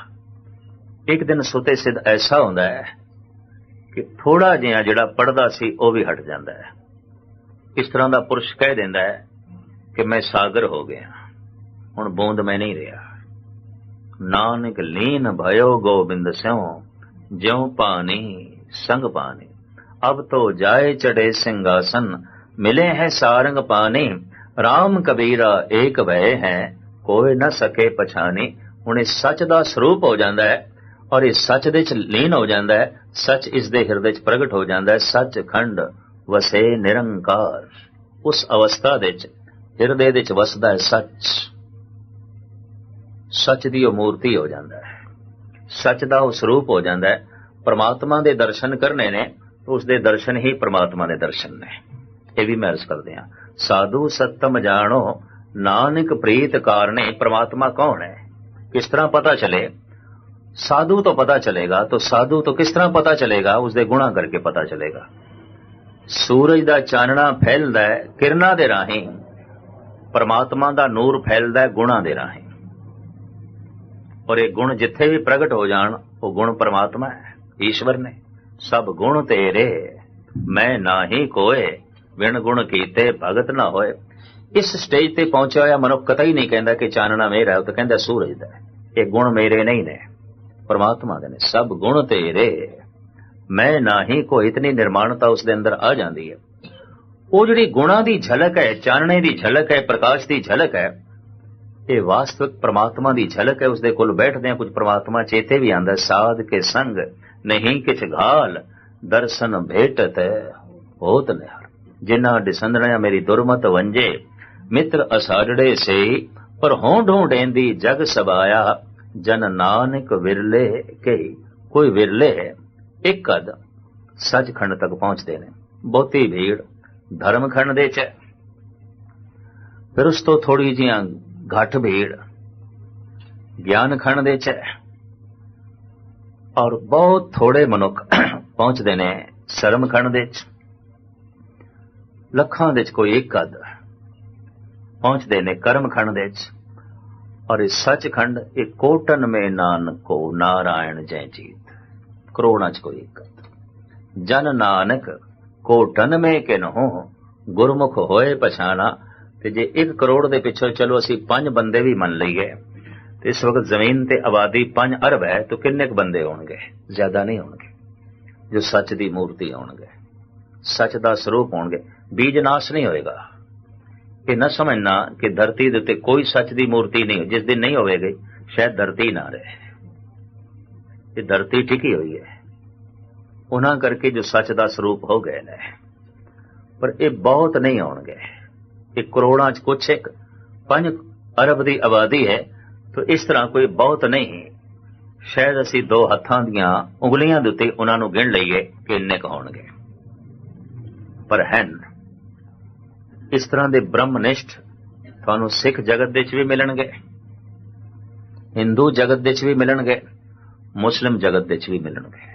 ਇੱਕ ਦਿਨ ਸੁਤੇ ਸਿੱਧ ਐਸਾ ਹੁੰਦਾ ਹੈ ਕਿ ਥੋੜਾ ਜਿਹਾ ਜਿਹੜਾ ਪੜਦਾ ਸੀ ਉਹ ਵੀ ਹਟ ਜਾਂਦਾ ਹੈ। ਇਸ ਤਰ੍ਹਾਂ ਦਾ ਪੁਰਸ਼ ਕਹਿ ਦਿੰਦਾ ਹੈ ਕਿ ਮੈਂ ਸਾਗਰ ਹੋ ਗਿਆ, ਹੁਣ ਬੂੰਦ ਮੈਂ ਨਹੀਂ ਰਿਹਾ। ਨਾਨਕ ਲੀਨ ਭਇਓ ਗੋਬਿੰਦ ਸਿਉ, ਜਿਉ ਪਾਣੀ ਸੰਗ ਪਾਣੀ। अब तो जाए चढ़े सिंहासन, मिले हैं सारंग पानी। राम कबीरा एक भय है, कोई न सके पछानी। ਹੁਣ ਇਹ ਸੱਚ ਦਾ ਸਰੂਪ ਹੋ ਜਾਂਦਾ ਹੈ ਔਰ ਇਹ ਸੱਚ ਦੇ ਚ ਲੀਨ ਹੋ ਜਾਂਦਾ ਹੈ। ਸੱਚ ਇਸ ਦੇ ਹਿਰਦੇ ਚ ਪ੍ਰਗਟ ਹੋ ਜਾਂਦਾ ਹੈ। ਸੱਚਖੰਡ ਵਸੇ ਨਿਰੰਕਾਰ। ਉਸ ਅਵਸਥਾ ਦੇ ਚ ਹਿਰਦੇ ਦੇ ਚ ਵਸਦਾ ਹੈ ਸੱਚ। ਸੱਚ ਦੀ ਉਹ ਮੂਰਤੀ ਹੋ ਜਾਂਦਾ ਹੈ, ਸੱਚ ਦਾ ਉਹ ਸਰੂਪ ਹੋ ਜਾਂਦਾ ਹੈ। ਪਰਮਾਤਮਾ ਦੇ ਦਰਸ਼ਨ ਕਰਨੇ ਨੇ, ਉਸ ਦੇ ਦਰਸ਼ਨ ਹੀ ਪ੍ਰਮਾਤਮਾ ਦੇ ਦਰਸ਼ਨ ਨੇ। ਇਹ ਵੀ ਮੈਂ ਅਰਜ਼ ਕਰਦੇ ਹਾਂ, ਸਾਧੂ ਸਤਮ ਜਾਣੋ ਨਾਨਕ ਪ੍ਰੀਤ ਕਾਰਣੇ। ਪ੍ਰਮਾਤਮਾ ਕੌਣ ਹੈ, ਕਿਸ ਤਰ੍ਹਾਂ ਪਤਾ ਚਲੇ? ਸਾਧੂ ਤੋਂ ਪਤਾ ਚਲੇਗਾ। ਤਾਂ ਸਾਧੂ ਤੋਂ ਕਿਸ ਤਰ੍ਹਾਂ ਪਤਾ ਚਲੇਗਾ? ਉਸ ਦੇ ਗੁਣਾ ਕਰਕੇ ਪਤਾ ਚਲੇਗਾ। ਸੂਰਜ ਦਾ ਚਾਨਣਾ ਫੈਲਦਾ ਹੈ ਕਿਰਨਾਂ ਦੇ ਰਾਹੀਂ, ਪ੍ਰਮਾਤਮਾ ਦਾ ਨੂਰ ਫੈਲਦਾ ਹੈ ਗੁਣਾ ਦੇ ਰਾਹੀਂ। ਔਰ ਇਹ ਗੁਣ ਜਿੱਥੇ ਵੀ ਪ੍ਰਗਟ ਹੋ ਜਾਣ, ਉਹ ਗੁਣ ਪ੍ਰਮਾਤਮਾ ਹੈ, ਈਸ਼ਵਰ ਨੇ। ਸਭ ਗੁਣ ਤੇਰੇ ਮੈਂ ਨਾਹੀ ਕੋਏ, ਵਿਣ ਗੁਣ ਕੀਤੇ ਭਗਤ ਨਾ ਹੋਏ। ਇਸ ਸਟੇਜ ਤੇ ਪਹੁੰਚਿਆ ਹੋਇਆ ਮਨੁੱਖ ਕਤਈ ਨਹੀਂ ਕਹਿੰਦਾ ਕਿ ਚਾਨਣਾ ਮੇਰਾ ਹੈ, ਉਹ ਤਾਂ ਕਹਿੰਦਾ ਸੂਰਜ ਦਾ। ਇਹ ਗੁਣ ਮੇਰੇ ਨਹੀਂ ਨੇ, ਪਰਮਾਤਮਾ ਦੇ ਨੇ। ਸਭ ਗੁਣ ਤੇਰੇ ਮੈਂ ਨਾਹੀ ਕੋਈ, ਇਤਨੀ ਨਿਰਮਾਣਤਾ ਉਸ ਦੇ ਅੰਦਰ ਆ ਜਾਂਦੀ ਹੈ। ਉਹ ਜਿਹੜੀ ਗੁਣਾਂ ਦੀ ਝਲਕ ਹੈ, ਚਾਨਣੇ ਦੀ ਝਲਕ ਹੈ, ਪ੍ਰਕਾਸ਼ ਦੀ ਝਲਕ ਹੈ, ਇਹ ਵਾਸਤਵਿਕ ਪ੍ਰਮਾਤਮਾ ਦੀ ਝਲਕ ਹੈ। ਉਸ ਦੇ ਕੋਲ ਬੈਠਦੇ ਆ ਕੁਝ ਪ੍ਰਮਾਤਮਾ ਚੇਤੇ ਵੀ ਆਉਂਦਾ। ਸਾਧ ਕੇ ਸੰਗ ਨਹੀਂ ਕਿਛ ਘਾਲ, ਦਰਸ਼ਨ ਭੇਟਤ ਹੋਤ ਨਿਹਾਲ। ਜਿਨ੍ਹਾਂ ਦਿਸੰਦਣਾ ਮੇਰੀ ਦੁਰਮਤ ਵੰਜੇ, ਮਿੱਤਰ ਅਸਾੜੜੇ ਸੇ, ਪਰ ਹੋਂ ਢੂੰਡੇਂਦੀ ਜਗ ਸਬਾਇਆ। ਜਨ ਨਾਨਕ ਵਿਰਲੇ ਕੇ, ਕੋਈ ਵਿਰਲੇ ਇੱਕ ਕਦ ਸੱਚਖੰਡ ਤੱਕ ਪਹੁੰਚਦੇ ਨੇ। ਬਹੁਤੀ ਭੀੜ ਧਰਮਖੰਡ ਦੇ ਚ, ਫਿਰ ਉਸ ਤੋਂ ਥੋੜੀ ਜਿਹੀਆਂ ਘੱਟ ਭੀੜ ਗਿਆਨਖੰਡ ਦੇ ਚ, ਔਰ ਬਹੁਤ ਥੋੜੇ ਮਨੁੱਖ ਪਹੁੰਚਦੇ ਨੇ ਸ਼ਰਮਖੰਡ ਦੇ ਚ। ਲੱਖਾਂ ਦੇ ਚ ਕੋਈ ਇੱਕ ਅੱਧ ਪਹੁੰਚਦੇ ਨੇ ਕਰਮਖੰਡ ਦੇ ਚ। ਔਰ ਇਹ ਸੱਚਖੰਡ ਇਹ ਕੋਟਨ ਮੇ ਨਾਨਕੋ ਨਾਰਾਇਣ ਜੈ ਜੀਤ। ਕਰੋੜਾਂ ਚ ਕੋਈ ਇੱਕ ਅੱਧ। ਜਨ ਨਾਨਕ ਕੋਟਨ ਮੇ ਕਿਨਹੋ, ਗੁਰਮੁਖ ਹੋਏ ਪਛਾਣਾ। ਤੇ ਜੇ 1 ਕਰੋੜ ਦੇ ਪਿੱਛੋਂ ਚਲੋ ਅਸੀਂ 5 ਬੰਦੇ ਵੀ ਮੰਨ ਲਈਏ, ਤੇ ਇਸ ਵਕਤ ਜ਼ਮੀਨ ਤੇ ਆਬਾਦੀ 5 ਅਰਬ ਹੈ, ਤਾਂ ਕਿੰਨੇ ਕੁ ਬੰਦੇ ਹੋਣਗੇ? ਜ਼ਿਆਦਾ ਨਹੀਂ ਹੋਣਗੇ, ਜੋ ਸੱਚ ਦੀ ਮੂਰਤੀ ਹੋਣਗੇ, ਸੱਚ ਦਾ ਸਰੂਪ ਹੋਣਗੇ। ਬੀਜ ਨਾਸ਼ ਨਹੀਂ ਹੋਏਗਾ। ਇਹ ਨਾ ਸਮਝਣਾ ਕਿ ਧਰਤੀ ਦੇ ਉੱਤੇ ਕੋਈ ਸੱਚ ਦੀ ਮੂਰਤੀ ਨਹੀਂ। ਜਿਸ ਦਿਨ ਨਹੀਂ ਹੋਵੇਗੀ ਸ਼ਾਇਦ ਧਰਤੀ ਨਾ ਰਹੇ। ਇਹ ਧਰਤੀ ਟਿਕੀ ਹੋਈ ਹੈ ਉਹਨਾਂ ਕਰਕੇ ਜੋ ਸੱਚ ਦਾ ਸਰੂਪ ਹੋ ਗਏ ਨੇ, ਪਰ ਇਹ ਬਹੁਤ ਨਹੀਂ ਆਉਣਗੇ। ਇਹ ਕਰੋੜਾਂ ਚ ਕੁਛ ਇੱਕ 5 ਅਰਬ ਦੀ ਆਬਾਦੀ ਹੈ, ਤਾਂ ਇਸ ਤਰ੍ਹਾਂ ਕੋਈ ਬਹੁਤ ਨਹੀਂ। ਸ਼ਾਇਦ ਅਸੀਂ 2 ਹੱਥਾਂ ਦੀਆਂ ਉਂਗਲੀਆਂ ਦੇ ਉੱਤੇ ਉਹਨਾਂ ਨੂੰ ਗਿਣ ਲਈਏ ਕਿ ਇੰਨੇ ਕੁ ਹੋਣਗੇ। ਪਰ ਹਨ ਇਸ ਤਰ੍ਹਾਂ ਦੇ ਬ੍ਰਹਮਨਿਸ਼ਠ ਤੁਹਾਨੂੰ ਸਿੱਖ ਜਗਤ ਦੇ ਵਿੱਚ ਵੀ ਮਿਲਣਗੇ, ਹਿੰਦੂ ਜਗਤ ਦੇ ਵਿੱਚ ਵੀ ਮਿਲਣਗੇ, ਮੁਸਲਿਮ ਜਗਤ ਦੇ ਵਿੱਚ ਵੀ ਮਿਲਣਗੇ।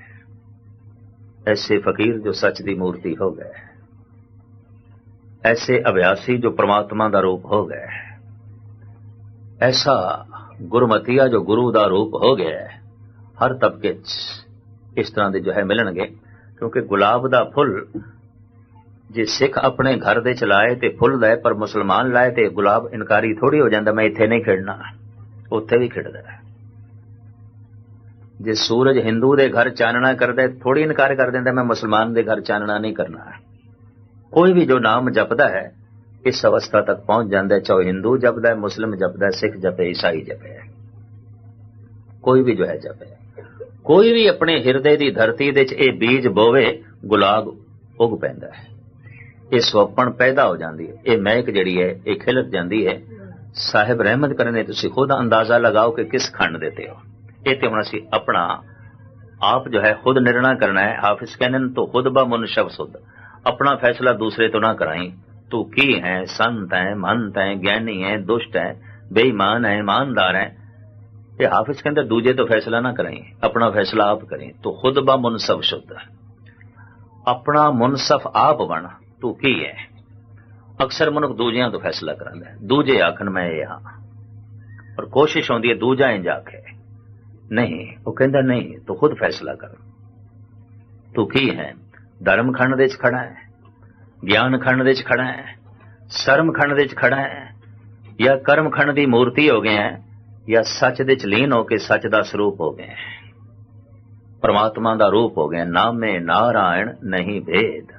ऐसे फकीर जो सच की मूर्ति हो गए, ऐसे अभ्यासी जो परमात्मा का रूप हो गए, ऐसा गुरमतिया जो गुरु का रूप हो गया है। हर तबके इस तरह के जो है मिलणगे, क्योंकि गुलाब का फुल जे सिख अपने घर दे च लाए ते फुल लाए, पर मुसलमान लाए ते गुलाब इनकारी थोड़ी हो जाता, मैं इत्थे नहीं खिड़ना, उत्थे भी खिड़दा है। जे सूरज हिंदू दे घर चानना करदा थोड़ी इनकार कर देंदा, मैं मुसलमान दे घर चानना नहीं करना। कोई भी जो नाम जपदा है इस अवस्था तक पहुंच जाता है, चाहे हिंदू जपदा है, मुस्लिम जपदा है, सिख जपे, ईसाई जपे, कोई भी जो है जपे, कोई भी अपने हिरदे की धरती दे च बीज बोवे, गुलाब उग पैंदा है, ये स्वप्न पैदा हो जाती है, ये महक जिहड़ी है ये खिलत जाती है। साहिब रहमत करने तुसीं खुद अंदाजा लगाओ कि किस खंड देते हो। ये तो हम असीं अपना आप जो है खुद निर्णय करना है। हाफिज कहने तो खुद ब मुनशफ सुध, अपना फैसला दूसरे तो ना कराई। तू की है, संत है, महंत है, ज्ञानी है, दुष्ट है, बेईमान है, ईमानदार है, ये हाफिज कहते दूजे तो फैसला ना कराई, अपना फैसला आप करें। तो खुद ब मुनसफ शुद्ध, अपना मुनसफ आप बन, तू की है। अक्सर मनुख दूजियां तो फैसला करांदा है, दूजे आखन मैं ये हाँ, और कोशिश होती है दूजा इंज आखे, नहीं वो कहता नहीं तो खुद फैसला कर, तू की है। धर्म खंड दे खड़ा है, ज्ञान खंड दे खड़ा है, शर्म खंड दे खड़ा है, या कर्म खंड की मूर्ति हो गए हैं, या सच दे लीन होके सच का स्वरूप हो गए, परमात्मा का रूप हो गए। नाम में नारायण नहीं भेद,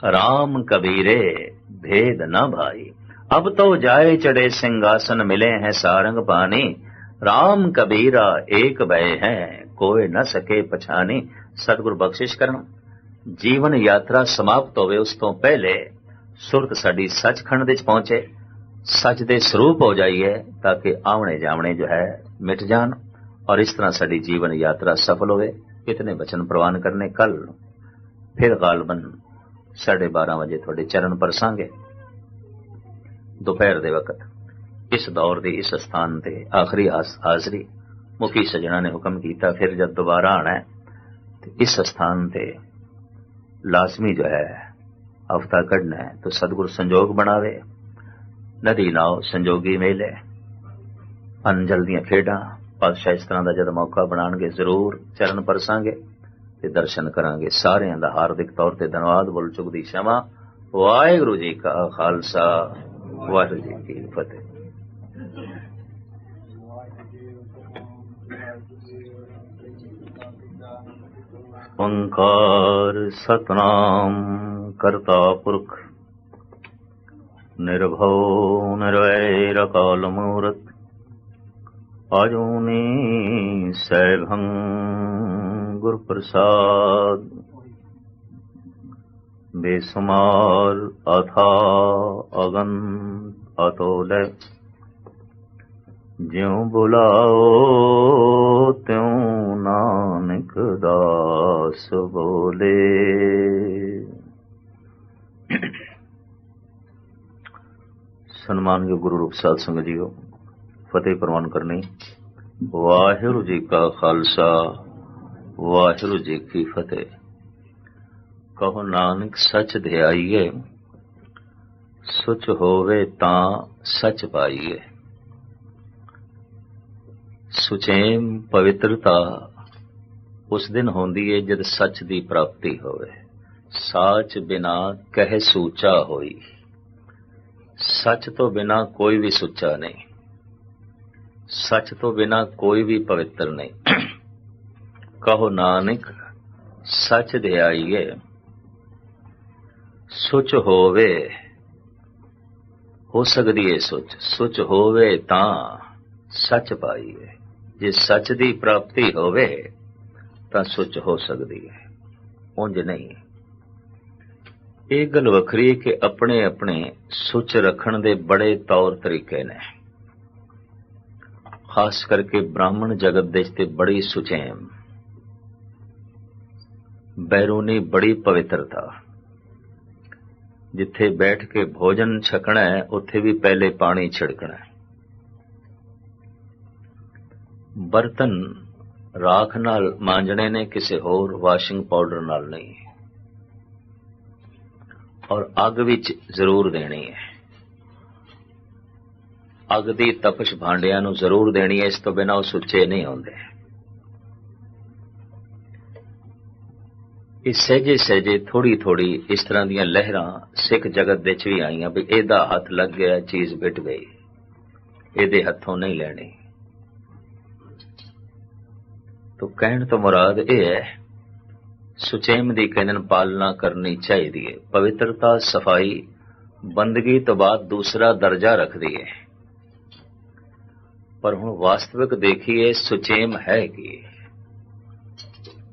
राम कबीरे भेद न भाई। अब तो जाए चढ़े सिंहासन, मिले हैं सारंग पानी, राम कबीरा एक भय है, कोई न सके पछानी। सतगुरु बख्शिश करन जीवन यात्रा समाप्त होवे उस तो पहले सुरत साडी सचखंड दे पहुंचे, सच दे स्वरूप हो जाइए, ताकि आवणे जावणे जो है मिट जान, और इस तरह साडी जीवन यात्रा सफल होवे। इतने वचन प्रवान करने। कल फिर गालबन 12:30 बजे थोड़े चरण परसांगे, दोपहर दे वक्त इस दौर दी इस स्थान ते आखिरी हाजरी। मुखी सजना ने हुक्म किया फिर जब दोबारा आना है तो इस स्थान ते लाजमी जो है हफ्ता कढ़ना है, तो सतगुरु संजोग बनावे, नदी नाव संजोगी मेले, अनजल दियां खेडां, पातशाह इस तरह का जब मौका बनाणगे जरूर चरण परसांगे ते दर्शन करांगे। सारिਆਂ ਦਾ हार्दिक तौर ते धन्यवाद। बोल चुकदी क्षमा। वाहिगुरू जी का खालसा, वाहिगुरू जी की फतेह। ओंकार सतनाम करता पुरख, निर्भव निर्वैर अकाल मूरत, आजूनी सैभं गुर प्रसाद, बेसुमार अथा अगंत अतोलय, ज्यों बुलाओ त्यों नानक दास बोले। सन्मान के गुरु रूप साध संगत जीओ, फतेह प्रवान करनी। वाहिगुरू जी का खालसा, वाहिगुरू जी की फतेह। कहो नानक सच ध्याइए, सुच होवे तां सच पाइए। सुचेम पवित्रता उस दिन होंदी है जद सच दी प्राप्ति होवे। साच बिना कह सूचा होई, सच तो बिना कोई भी सुचा नहीं, सच तो बिना कोई भी पवित्र नहीं। कहो नानक सच ध्याइए, सुच होवे, हो सकदी है सुच, सुच होवे तां सच पाइए। जे सच दी प्राप्ति होवे तां सुच हो सकदी है, उंज नहीं। ये गल वखरी है कि अपने अपने सुच रखण दे बड़े तौर तरीके ने, खास करके ब्राह्मण जगत दे ते बड़ी सुचेम, बैरूनी बड़ी पवित्रता। जिथे बैठ के भोजन छकना है उत्थे भी पहले पानी छिड़कना है। बर्तन ਰਾਖ ਨਾਲ ਮਾਂਜਣੇ ਨੇ, ਕਿਸੇ ਹੋਰ ਵਾਸ਼ਿੰਗ ਪਾਊਡਰ ਨਾਲ ਨਹੀਂ। ਔਰ ਅੱਗ ਵਿੱਚ ਜ਼ਰੂਰ ਦੇਣੀ ਹੈ, ਅੱਗ ਦੀ ਤਪਸ਼ ਭਾਂਡਿਆਂ ਨੂੰ ਜ਼ਰੂਰ ਦੇਣੀ ਹੈ, ਇਸ ਤੋਂ ਬਿਨਾਂ ਉਹ ਸੁੱਚੇ ਨਹੀਂ ਹੁੰਦੇ। ਇਹ ਸਹਿਜੇ ਸਹਿਜੇ ਥੋੜੀ ਥੋੜੀ ਇਸ ਤਰ੍ਹਾਂ ਦੀਆਂ ਲਹਿਰਾਂ ਸਿੱਖ ਜਗਤ ਵਿੱਚ ਵੀ ਆਈਆਂ ਵੀ ਇਹਦਾ ਹੱਥ ਲੱਗ ਗਿਆ, ਚੀਜ਼ ਮਿਟ ਗਈ, ਇਹਦੇ ਹੱਥੋਂ ਨਹੀਂ ਲੈਣੀ। तो कहने तो मुराद यह है सुचेम दी कहने पालना करनी चाहिए। पवित्रता सफाई बंदगी तो बाद दूसरा दर्जा रख दी है, पर हुण वास्तविक देखिए सुचेम है कि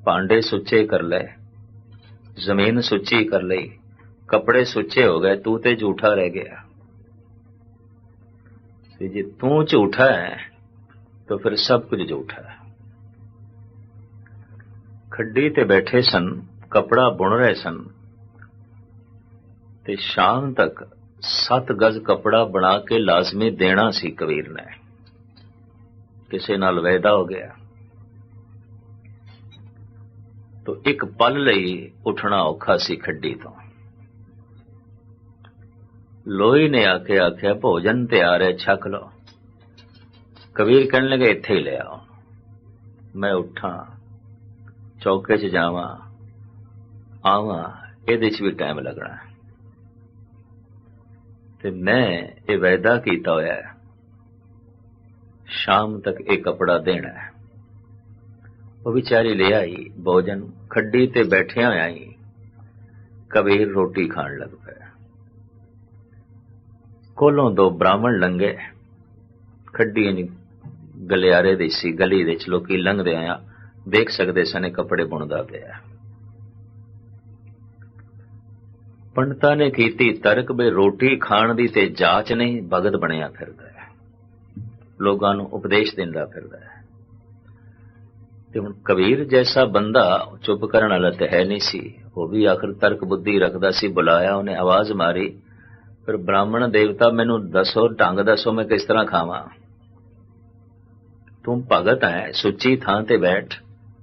भांडे सुचे कर ले, जमीन सुची कर ली, कपड़े सुचे हो गए, तू ते झूठा रह गया। जे तू झूठा है तो फिर सब कुछ झूठा है। खड्डी ते बैठे सन, कपड़ा बुन रहे सन, ते शाम तक 7 गज कपड़ा बना के लाजमी देना सी कबीर ने। किसे नाल वायदा हो गया तो एक पल लई उठना औखा सी खड्डी तो। लोई ने आके आख्या भोजन तैयार है, छक लो। कबीर कहने लगे इत्थे ही ले आओ। मैं उठा, चौके च जावा आवा, इहदे च भी टाइम लगना है। ते मैं ये वायदा कीता होया है शाम तक एक कपड़ा देना है। वो बेचारी ले आई भोजन, खड्डी ते बैठिया आई। कबीर रोटी खाण लग पे। कोलों 2 ब्राह्मण लंघे, खड्डी गलियारे दी सी, गली दे च लोकी लंघदे आया देख सकते सन कपड़े बुनदा पिया। पंडितां ने कीती तर्क बे रोटी खाण दी ते जाच नहीं, भगत बनिया फिरदा है, लोगां नूं उपदेश दिंदा फिरदा है। ते हुण कबीर जैसा बंदा चुप करन वाला ते है नहीं सी, वो भी आखिर तर्क बुद्धि रखदा सी। बुलाया, उन्हें आवाज मारी, फिर ब्राह्मण देवता मैनूं दसो, ढंग दसो, मैं किस तरह खावां। तू भगत है, सुची थां ते बैठ,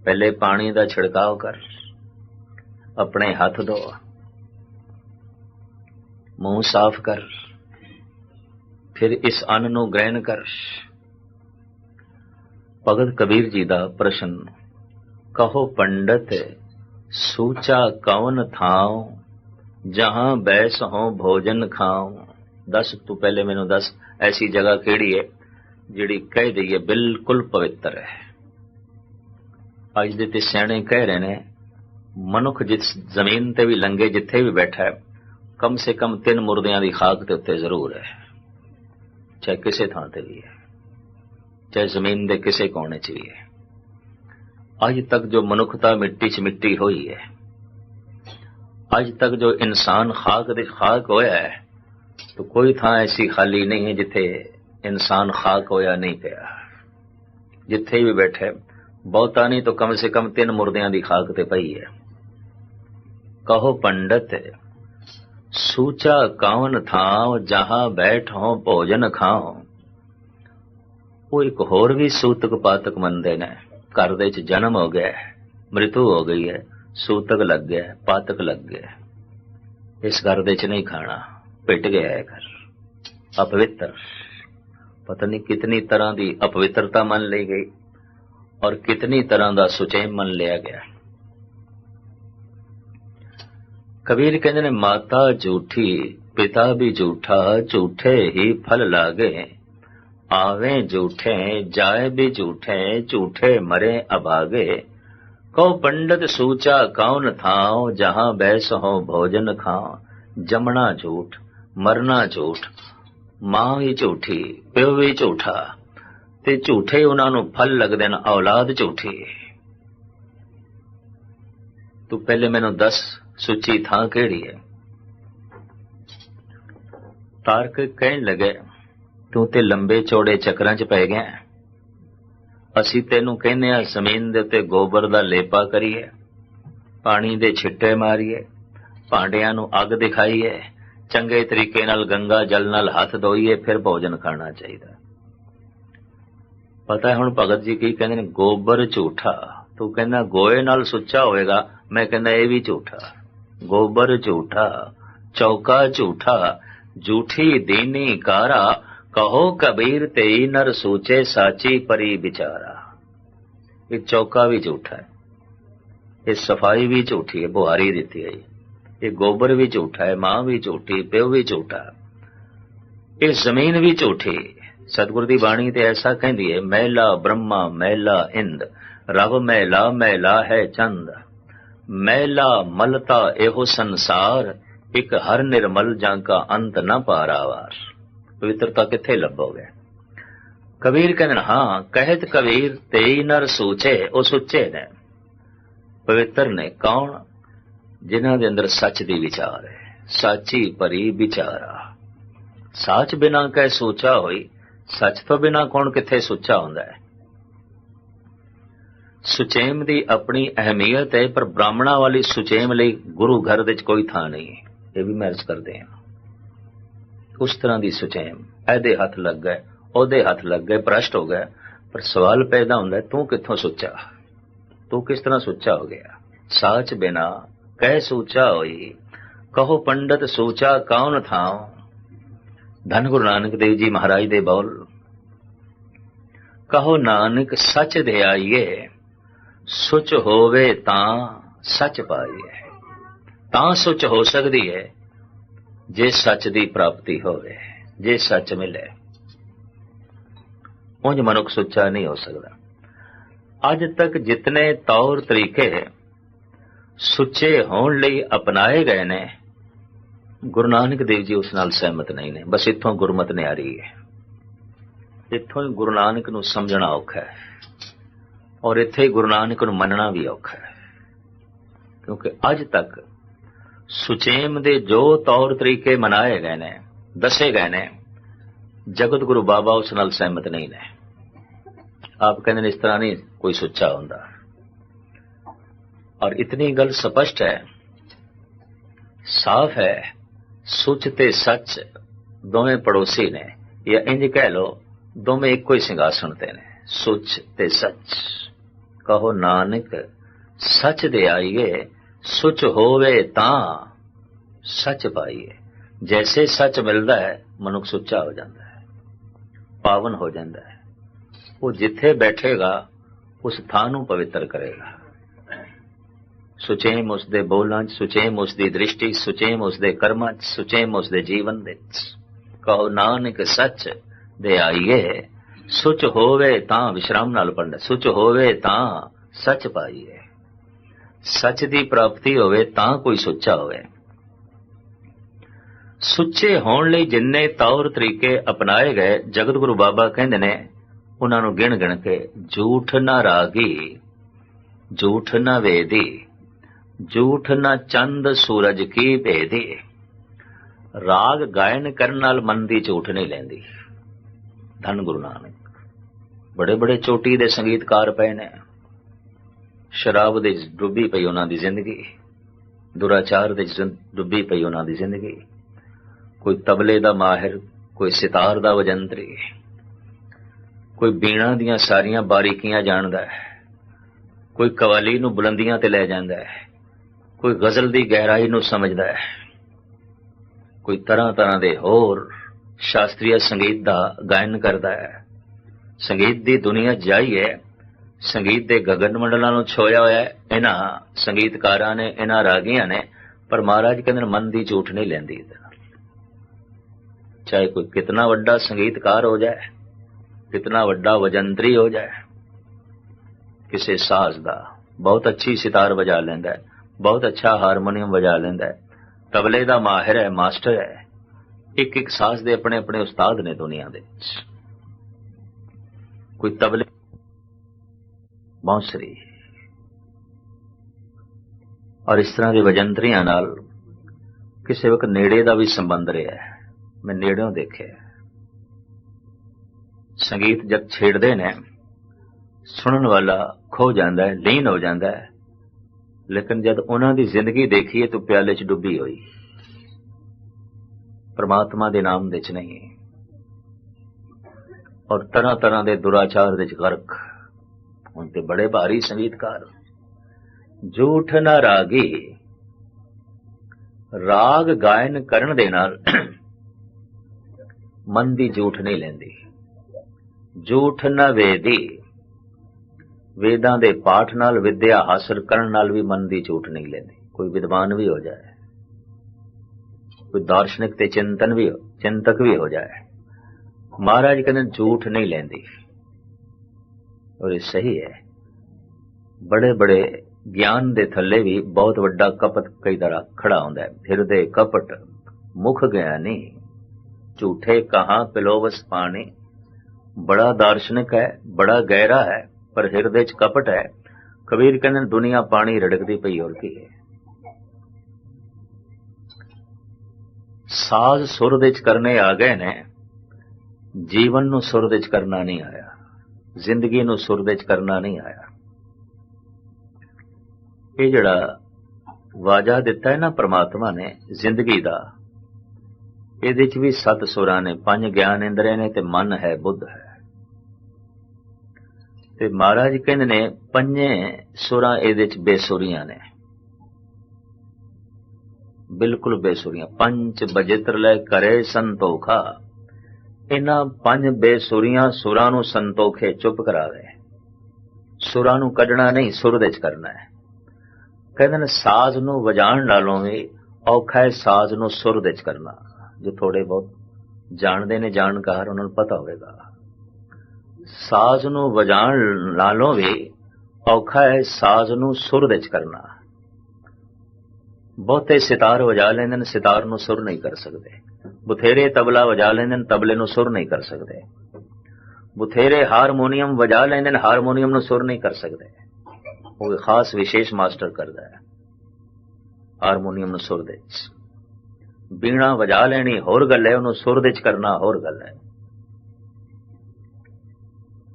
पहले पानी दा छिड़काव कर, अपने हाथ धो, मुंह साफ कर, फिर इस अन्न नूं ग्रहण कर। भगत कबीर जी दा प्रश्न, कहो पंडित सूचा कौन थाओ, जहां बैस हो भोजन खाओ। दस तू पहले मैनू दस ऐसी जगह केड़ी है जिहड़ी कह दईए बिल्कुल पवित्र है। अज दे ते सियाणे कह रहे ने मनुख जिस जमीन ते भी लंघे, जिथे भी बैठा है, कम से कम 3 मुर्दियां दी खाक ते उत्ते जरूर है, चाहे किसे थां ते भी है, चाहे जमीन दे किसे कोने च भी है। अज तक जो मनुखता मिट्टी च मिट्टी होई है, अज तक जो इंसान खाक दे खाक होया है, तो कोई थां ऐसी खाली नहीं है जिथे इंसान खाक होया नहीं पिया। जिथे भी बैठे बहुता नहीं तो कम से कम 3 मुर्दियां दी खाक ते पई है। कहो पंडित सूचा कौन थाओ, जहां बैठो भोजन खाओ। वो एक होर भी सूतक पातक मंदे ने। घर दे च जन्म हो गया है, मृत्यु हो गई है, सूतक लग गया, पातक लग गया, इस घर दे च नहीं खाना, पिट गया है घर, अपवित्र। पता नहीं कितनी तरह की अपवित्रता मन ली गई और कितनी तरह का सुचेम मन लिया गया। कबीर कहते ने माता झूठी पिता भी झूठा, झूठे ही फल लागे, आवे झूठे जाए भी झूठे, झूठे मरे अभागे। कहो पंडित सूचा कौन थाओ, जहां बैस हो भोजन खाओ। जमना झूठ, मरना झूठ, मां भी झूठी, प्यो भी झूठा, ते झूठे उन्हां नूं फल लगदे न, औलाद झूठी। तू पहले मैनू दस सुची थां केड़ी है। तारक कहन लगे तू ते लंबे चौड़े चक्रां च पै गया। असी तेनू कहने आ जमीन दे उत्ते गोबर दा लेपा करिए, पानी दे छिट्टे मारिए, भांडियां नू अग दिखाइए, चंगे तरीके नाल गंगा जल नाल हाथ धोइए, फिर भोजन खाना चाहिए। ਪਤਾ ਹੈ ਹੁਣ ਭਗਤ ਜੀ ਕੀ ਕਹਿੰਦੇ ਨੇ, ਗੋਬਰ ਝੂਠਾ, ਤੂੰ ਕਹਿੰਦਾ ਗੋਏ ਨਾਲ ਸੁੱਚਾ ਹੋਏਗਾ, ਮੈਂ ਕਹਿੰਦਾ ਇਹ ਵੀ ਝੂਠਾ। ਗੋਬਰ ਝੂਠਾ, ਚੌਕਾ ਝੂਠਾ, ਝੂਠੀ ਦੀਨੀ ਕਾਰਾ, ਕਹੋ ਕਬੀਰ तेई नर सोचे साची परी विचारा। ये चौका भी झूठा है, ये सफाई भी झूठी है, बुहारी दी है, ये गोबर भी झूठा है, मां भी झूठी, प्यो भी झूठा, ये जमीन भी झूठी। सतगुर दी बाणी ते ऐसा कहती है, मैला ब्रह्मा मैला इंद, रब मैला मैला है चंद, मैला मलता एहो संसार, एक हर निर्मल जांका अंत न पारावार। पवित्रता किथे लभोगे? कबीर कहते हाँ, कहत कबीर तेई नर सोचे, वो सुचे ने, पवित्र ने। कौन? जिन्हां दे अंदर सच दी विचार है, साची परी विचारा। सच बिना कह सोचा होई, सच तो बिना कौन किथे सोचा हुंदा है। सुचेम दी अपनी अहमियत है, पर ब्राह्मणा वाली सुचेम लई गुरु घर दे कोई थां नहीं है। ये भी मैरिज करते हैं उस तरह की सुचेम। ऐदे हथ लग गए, ओदे हथ लग गए, भ्रष्ट हो गए। पर सवाल पैदा होंदा है, तू कित्थों सोचा, तू किस तरह सोचा हो गया। साच बिना कह सोचा होई, कहो पंडित सोचा कौन था। धन गुरु नानक देव जी महाराज दे बोल, कहो नानक सच दे आइए, सुच होवे तां सच पाइए। तां सुच हो सकती है जे सच दी प्राप्ति होवे, जे सच मिले। उंज मनुख सुच्चा नहीं हो सकता। अज तक जितने तौर तरीके सुच्चे होने लई अपनाए गए ने, गुरु नानक देव जी उस नाल सहमत नहीं ने। बस इत्थों गुरमत ने आ रही है, इत्थों ही गुरु नानक नूं समझना औखा है, और इत्थे ही गुरु नानक नूं मनना भी औखा है। क्योंकि अज तक सुचेम दे जो तौर तरीके मनाए गए ने, दसे गए ने, जगत गुरु बाबा उस नाल सहमत नहीं ने। आप कहते हैं इस तरह नहीं कोई सुच्चा हुंदा। और इतनी गल स्पष्ट है, साफ है, सुच ते सच दोवें पड़ोसी ने, या इंज कह लो दोवें इको ही सिंघासन ते ने। सुच ते सच, कहो नानक सच दे आइए, सुच होवे तां सच पाइए। जैसे सच मिलता है मनुख सुच्चा हो जाता है, पावन हो जाता है। वो जिथे बैठेगा उस थां नूं पवित्र करेगा। सुचेम उसदे बोलां च, सुचेम उसदी दृष्टि, सुचेम उसदे कर्मां च, सुचेम उसदे जीवन दे च। कहो नानक सच दे आइए, सुच होवे तां, विश्राम नाल पढ़ना, सुच होवे तां सच पाइए। सच दी प्राप्ति होवे तां कोई सुच्चा होवे। सुच्चे होण लई जिन्ने तौर तरीके अपनाए गए, जगत गुरु बाबा कहंदे ने उन्हां नूं गिण गिण के, झूठ ना रागी, झूठ ना वेदी, झूठ ना चंद सूरज की भेदी। राग गायन करन नाल मन दी झूठ नहीं लैंदी। धन गुरु नानक। बड़े बड़े चोटी दे संगीतकार पए ने, शराब दे डुੱਬੀ पई उन्हां दी जिंदगी, दुराचार दे डुੱਬੀ पई उन्हां दी जिंदगी। कोई तबले दा माहिर, कोई सितार दा वजंतरी, कोई बीणा दियां सारियां बारीकियां जानदा है, कोई कवाली नूं बुलंदियां ते लै जांदा है, कोई गजल दी गहराई नूं समझदा है, कोई तरह तरह दे होर शास्त्रीय संगीत दा गायन करदा है। संगीत दी दुनिया जाई है, संगीत दे गगन मंडलां नूं छोया होया है इन्हां संगीतकारां ने, इन्हां रागियां ने। पर महाराज कहंदे मन दी झूठ नहीं लैंदी। चाहे कोई कितना वड्डा संगीतकार हो जाए, कितना वड्डा वजंत्री हो जाए, किसी साज दा बहुत अच्छी सितार बजा लेंदा है, बहुत अच्छा हारमोनियम बजा लेंदा है, तबले दा माहिर है, मास्टर है। एक एक साज दे अपने अपने उस्ताद ने दुनिया दे। कोई तबले बांसुरी और इस तरह के वजंतरियां नाल किसी वक्त नेड़े दा भी संबंध रहा है। मैं नेड़ों देखे संगीत जब छेड़ते ने, सुनने वाला खो जाता है, लीन हो जाता है। लेकिन जब उन्हां दी जिंदगी देखिए तो प्याले च डुੱਬੀ होई, परमात्मा दे नाम दे च नहीं। और तरह तरह के दुराचार दे गर्क हुण ते बड़े भारी संगीतकार। झूठ न रागी, राग गायन करन दे नाल मन दी झूठ नहीं लेंदी। झूठ न वेदी, वेदां दे पाठ नाल विद्या हासिल करन नाल भी मन दी झूठ नहीं लेंदी। कोई विद्वान भी हो जाए, कोई दार्शनिक ते चिंतक भी हो जाए, महाराज कहते झूठ नहीं लेंदी। और ये सही है। बड़े बड़े ज्ञान दे थल्ले भी बहुत वड्डा कपट कई तरह खड़ा होंदा है। हिरदे कपट मुख ज्ञानी, झूठे कहाँ पिलोवस पानी। बड़ा दार्शनिक है, बड़ा गहरा है, पर हिरदे च कपट है। कबीर कहते दुनिया पानी रड़कदी पई और की है। साज सुर दे च करने आ गए ने, जीवन नू सुर दे च करना नहीं आया, जिंदगी नू सुर दे च करना नहीं आया। ये जड़ा वाजा दिता है ना परमात्मा ने जिंदगी दा, इहदे च भी 7 सुरां ने, 5 ज्ञान इंद्रिय ने ते मन है, बुद्ध है। ते महाराज कहंदे ने 5 सुरां इहदे च बेसुरियां ने, बिल्कुल बेसुरियां। पंच बजित्र लै करे संतोखा, इन्हां 5 बेसुरियां सुरां नू संतोखे चुप करावे। सुरां नू कढना नहीं, सुर दे च करना है। कहंदे ने साज नू वजाण नालों भी औखा है साज नू सुर दे च करना। जो थोड़े बहुत जाणदे ने जानकार उन्हां नू पता होवेगा, साज नू वजाण नालों भी औखा है साज नू सुर दे च करना। बहुते सितार वजा लेंदे ने, सितार नू सुर नहीं कर सकते। बथेरे तबला वजा लेंदे ने, तबले नू सुर नहीं कर सकते। बथेरे हारमोनीयम वजा लेंदे ने, हारमोनीयम नू सुर नहीं कर सकते। वो खास विशेष मास्टर करदा है हारमोनीयम नू सुर दे च। बीणा वजा लेनी होर गल है, उन्होंने सुर दे च करना होर गल है।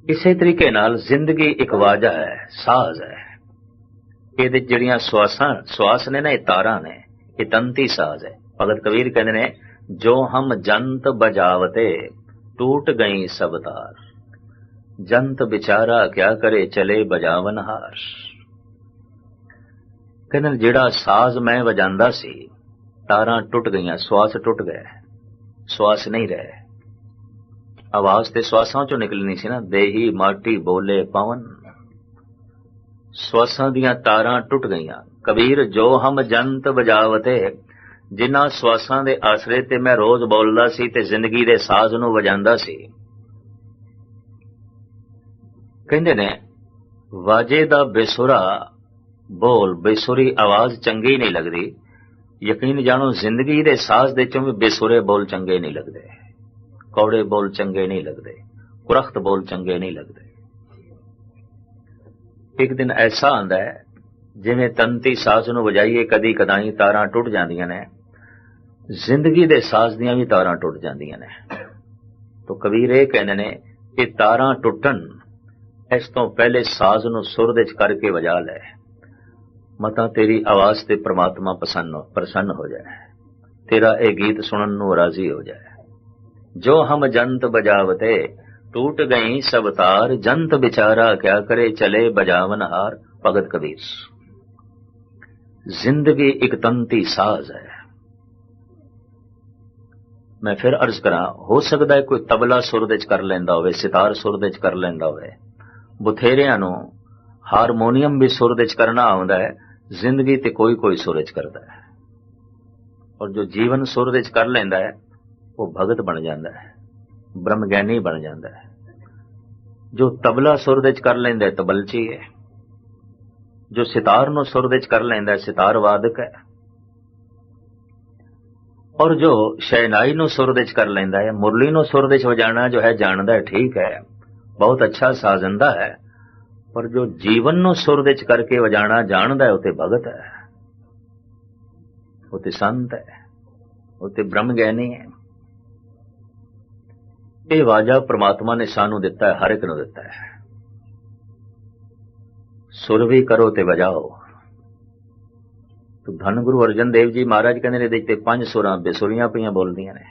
इसे तरीके नाल जिंदगी एक वाजा है, साज है। ये जड़ियां श्वास ने ना, ये तारा ने, ये तंती साज है। भगत कबीर कहते ने जो हम जंत बजावते टूट गई सब तार, जंत बिचारा क्या करे चले बजावन हार। कहते जेड़ा साज मैं वजांदा सी, तारा टुट गईयां, श्वास टुट गए, श्वास नहीं रहे। आवाज ते श्वासां चों निकलनी सी ना, देही माटी बोले पवन, श्वासां दियां तारां टुट गईयां। कबीर जो हम जंत बजावते, जिन्हां श्वासां दे आसरे ते मैं रोज बोलदा सी ते जिंदगी दे साज नूं वजांदा सी। कहंदे ने वाजे दा बेसुरा बोल, बेसुरी आवाज चंगी नहीं लगदी। यकीन जानो जिंदगी दे साज दे चों भी बेसुरे बोल चंगे नहीं लगदे, कौड़े बोल चंगे नहीं लगदे, कुरख्त बोल चंगे नहीं लगदे। एक दिन ऐसा आंदा है जिवें तंती साज नूं वजाइए कदी कदाई तारां टुट जांदियां ने, जिंदगी दे साज दियां भी तारां टुट जांदियां ने। तो कबीर ये कहंदे ने कि तारां टुटन इस तो पहले साज नूं सुर दे च करके वजा लै, मता तेरी आवाज ते परमात्मा प्रसन्न हो जाए, तेरा ये गीत सुनन नूं राजी हो जाए। जो हम जंत बजावते टूट गई सब तार, जंत बिचारा क्या करे चले बजावन हार। भगत कबीर। जिंदगी एक तंती साज है। मैं फिर अर्ज करा, हो सकता है कोई तबला सुर दे च कर लैंदा होवे, सितार सुर दे च कर लैंदा होवे, बथेरियां नूं हारमोनीयम भी सुर दे च करना आउंदा है, जिंदगी ते कोई कोई सुर च करदा है। और जो जीवन सुर दे च कर लैंदा है वो भगत बन जाता है, ब्रह्म ज्ञानी बन जाता है। जो तबला सुर दे च कर लैंदा है तबलची है, जो सितार नूं सुर दे च कर लैंदा है सितार वादक है, और जो शहनाई नूं सुर दे च कर लैंदा है, मुरली नूं सुर दे च वजाना जो है जानदा है, ठीक है, बहुत अच्छा साजंदा है, पर जो जीवन नूं सुर दे च करके वजाना जानदा है उते भगत है, उते संत है, उते ब्रह्म ज्ञानी है। ये वाजा परमात्मा ने सानू दिता है, हर एक नूं दिता है। सुर भी करो ते वजाओ। तो धन गुरु अर्जन देव जी महाराज कहते ने देखते 5 सुरां बेसुरियां पईयां बोलदियां ने,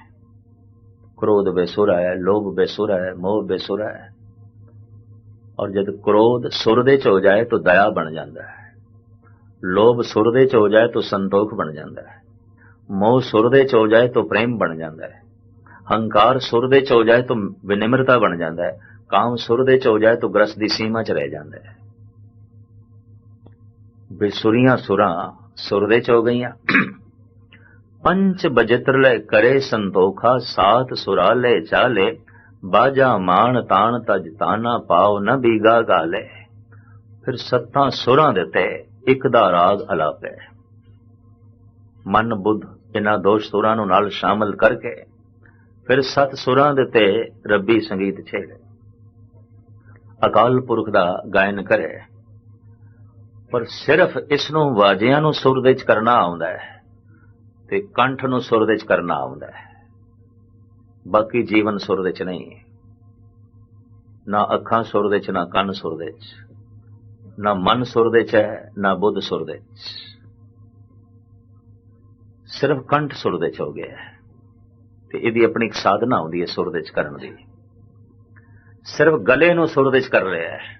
क्रोध बेसुरा है, लोभ बेसुरा है, मोह बेसुरा है। और जब क्रोध सुर दे च हो जाए तो दया बन जाता है, लोभ सुर दे च हो जाए तो संतोख बन जाता है, मोह सुर दे च हो जाए तो प्रेम बन जाता है, हंकार सुर दे च हो जाए तो विनिम्रता बन जाता है, काम सुर दे च हो जाए तो ग्रस दी सीमा च रह जाता है। बेसुरियां सुरां सुर दे च हो गईयां। पंच बजित्र करे संतोखा, सात सुराले चाले, बाजा मान तान तज ताना, पाव न बीगा गाले। फिर सत्तां सुरां दिते एक दा राग अलापे। मन बुद्ध इन्हां दोष सुरां नूं नाल शामिल करके फिर सत सुरां दिते रब्बी संगीत छेड़े। अकाल पुरख दा गायन करे, पर सिर्फ इसनूं वाजियां नूं सुर दे च करना आउंदा है ते कंठ नूं सुर दे च करना आउंदा है। बाकी जीवन सुर दे च नहीं, ना अखां सुर दे च, ना कंन सुर दे च, ना मन सुर दे च है, ना बुद्ध सुर दे च, सिर्फ कंठ सुर दे च हो गया है। ते इहदी अपनी एक साधना होंदी है सुर दे च करन दी। सिर्फ गले नूं सुर दे च कर रहा है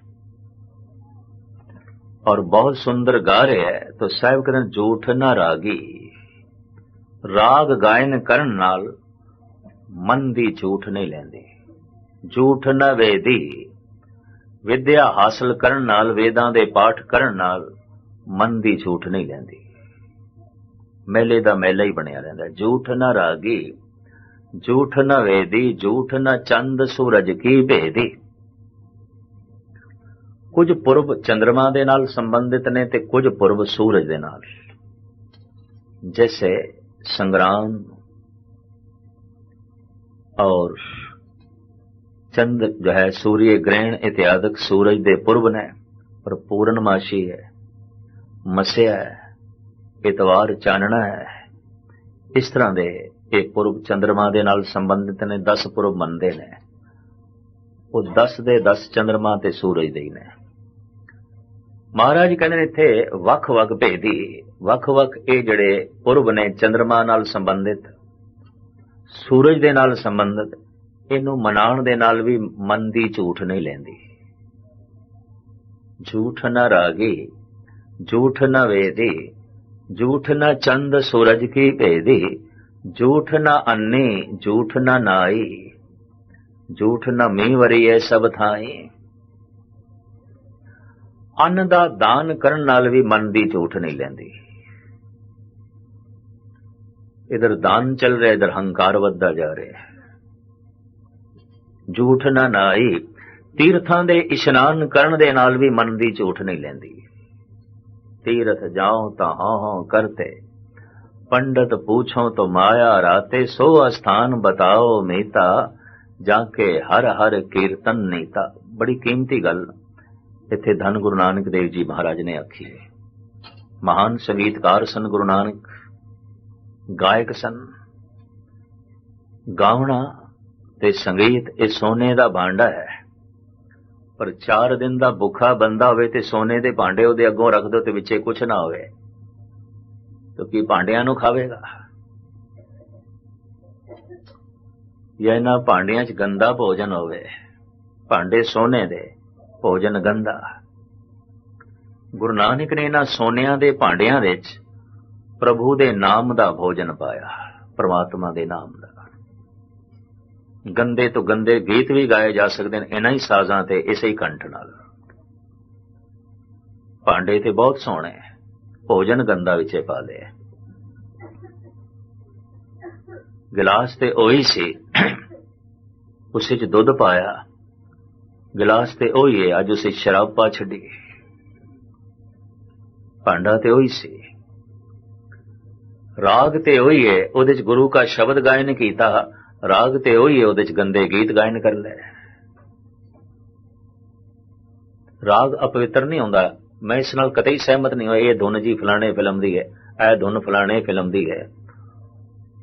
और बहुत सुंदर गा रहा है, तो साहिब कहते झूठ ना रागी। राग गायन करन नाल मन दी झूठ नहीं लैंदी। झूठ न वेदी, विद्या हासिल करन नाल, वेदां दे पाठ करन नाल मन दी झूठ नहीं लैंदी। मेले दा मेला ही बनिया रहिंदा। झूठ न रागी, झूठ न वेदी, झूठ न चंद सूरज की भेदी। कुछ पुरब चंद्रमा दे नाल संबंधित ने ते कुछ पुरब सूरज दे नाल। जैसे संग्राम और चंद जो है सूर्य ग्रहण इत्यादि सूरज दे पुरब ने, पर पूर्णमासी है, मस्या है, इतवार चानना है। इस तरह दे एक पुरब चंद्रमा दे नाल संबंधित ने। 10 पुरब मनदे ने, वो 10 दे 10 चंद्रमा ते सूरज दे ने। महाराज कहते इत्थे वख-वख भेदी, वख-वख ये जड़े पुरब ने चंद्रमा नाल संबंधित, सूरज दे नाल संबंधित, इनू मनाउण दे नाल भी मन दी झूठ नहीं लैंदी। झूठ न रागी, झूठ न वेदी, झूठ न चंद सूरज की भेदी, झूठ न अन्नी, झूठ न नाई, झूठ न मींह वरीए सब थाई। अन्न दा दान करन नाल भी मन दी झूठ नहीं लैंदी। इधर दान चल रहा, इधर हंकार वधदा जा रहा है। झूठ ना नाई, तीर्थां दे इशनान करन दे नाल भी मन दी झूठ नहीं लैंदी। तीर्थ जाओ तां हाँ करते, पंडित पूछो तो माया राते, सो स्थान बताओ मीता, जाके हर हर कीर्तन नीता। बड़ी कीमती गल इत्थे धन गुरु नानक देव जी महाराज ने आखी है। महान संगीतकार सन गुरु नानक, गायक सन। गावना ते संगीत ये सोने दा भांडा है, पर 4 दिन दा भुखा बंदा होवे ते सोने दे भांडे उहदे अगों रख दो ते विचे कुछ ना होवे, तो की भांडियां नूं खावेगा? या इन्हां भांडियां च गंदा भोजन होवे, भांडे सोने दे, भोजन गंदा। गुरु नानक ने इन्हां सोनियां दे भांडियां विच प्रभु दे नाम दा भोजन पाया, परमात्मा दे नाम दा। गंदे तो गंदे गीत भी गाए जा सकते हैं इन्हां ही साजां ते इसे ही कंठ नाल। भांडे ते बहुत सोहणे, भोजन गंदा विचे पा लिया। गिलास ते ओही सी, उस च दुध पाया, गिलास ते ओही है, अज उसे शराब पा छड्डी। भांडा ते ओही सी, राग ते ओही है, उहदे च गुरु का शब्द गायन कीता, राग ते ओही है, उहदे च गंदे गीत गायन कर ले। राग अपवित्र नहीं होंदा। मैं इस नाल कतई सहमत नहीं होया ये धुन जी फलाने फिल्म दी है, ऐ धुन फलाने फिल्म दी है।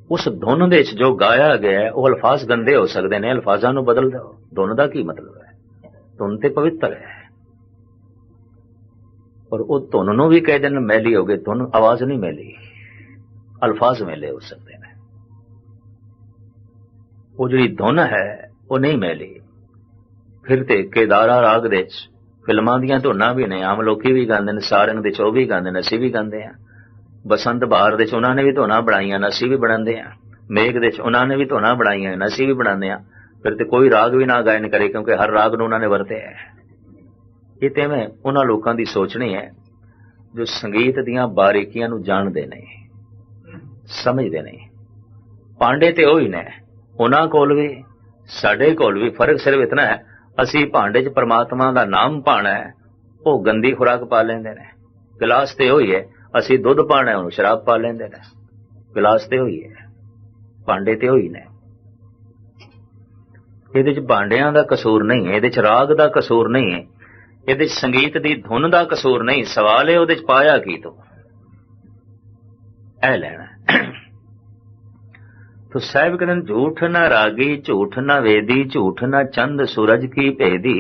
उस धुन दे च जो गाया गया है वो अल्फाज गंदे हो सकते हैं, अल्फाजां नूं बदल दो। धुन दा की मतलब है? धुन ते पवित्र है, और वो धुन नूं भी कह देन मैली हो गई। धुन आवाज नहीं मैली, अल्फाज मेले हो सकते हैं। ਉਹ ਜਿਹੜੀ ਧੁਨ ਹੈ ਉਹ ਨਹੀਂ ਮੈਲੀ। ਫਿਰ ਤੇ ਕੇਦਾਰਾ ਰਾਗ ਦੇ ਵਿੱਚ ਫਿਲਮਾਂ ਦੀਆਂ ਧੁਨਾਂ ਵੀ ਨੇ, ਆਮ ਲੋਕੀ ਵੀ ਗਾਉਂਦੇ ਨੇ, ਸਾਰੰਗ ਦੇ ਚ ਉਹ ਵੀ ਗਾਉਂਦੇ ਨੇ, ਅਸੀਂ ਵੀ ਗਾਉਂਦੇ ਹਾਂ। ਬਸੰਤ ਬਹਾਰ ਦੇ ਚ ਉਹਨਾਂ ਨੇ ਵੀ ਧੁਨਾਂ ਬਣਾਈਆਂ ਨੇ, ਅਸੀਂ ਵੀ ਬਣਾਉਂਦੇ ਹਾਂ। ਮੇਘ ਦੇ ਚ ਉਹਨਾਂ ਨੇ ਵੀ ਧੁਨਾਂ ਬਣਾਈਆਂ ਨੇ, ਅਸੀਂ ਵੀ ਬਣਾਉਂਦੇ ਹਾਂ। ਫਿਰ ਤੇ ਕੋਈ ਰਾਗ ਵੀ ਨਾ ਗਾਇਨ ਕਰੇ, ਕਿਉਂਕਿ ਹਰ ਰਾਗ ਨੂੰ ਉਹਨਾਂ ਨੇ ਵਰਤਿਆ ਹੈ। ਇਹ ਤੇ ਮੈਂ ਉਹਨਾਂ ਲੋਕਾਂ ਦੀ ਸੋਚਣੀ ਹੈ ਜੋ ਸੰਗੀਤ ਦੀਆਂ ਬਾਰੀਕੀਆਂ ਨੂੰ ਜਾਣਦੇ ਨੇ, ਸਮਝਦੇ ਨੇ। ਪਾਂਡੇ ਤੇ ਉਹੀ ਨੇ, ਉਹਨਾਂ ਕੋਲ ਵੀ ਸਾਡੇ ਕੋਲ ਵੀ ਫਰਕ ਸਿਰਫ ਇਤਨਾ ਹੈ, ਅਸੀਂ ਭਾਂਡੇ 'ਚ ਪਰਮਾਤਮਾ ਦਾ ਨਾਮ ਪਾਣਾ ਹੈ, ਉਹ ਗੰਦੀ ਖੁਰਾਕ ਪਾ ਲੈਂਦੇ ਨੇ। ਗਿਲਾਸ ਤੇ ਉਹੀ ਹੈ, ਅਸੀਂ ਦੁੱਧ ਪਾਣਾ ਉਹਨੂੰ ਸ਼ਰਾਬ ਪਾ ਲੈਂਦੇ ਨੇ। ਗਿਲਾਸ ਤੇ ਉਹੀ ਹੈ, ਭਾਂਡੇ ਤੇ ਉਹੀ ਨੇ। ਇਹਦੇ 'ਚ ਭਾਂਡਿਆਂ ਦਾ ਕਸੂਰ ਨਹੀਂ ਹੈ, ਇਹਦੇ 'ਚ ਰਾਗ ਦਾ ਕਸੂਰ ਨਹੀਂ ਹੈ, ਇਹਦੇ 'ਚ ਸੰਗੀਤ ਦੀ ਧੁਨ ਦਾ ਕਸੂਰ ਨਹੀਂ। ਸਵਾਲ ਹੈ ਉਹਦੇ 'ਚ ਪਾਇਆ ਕੀ ਤੂੰ, ਇਹ ਲੈਣਾ। तो साहब कहते झूठ न रागी झूठ न वेदी झूठ न चंद सूरज की भेदी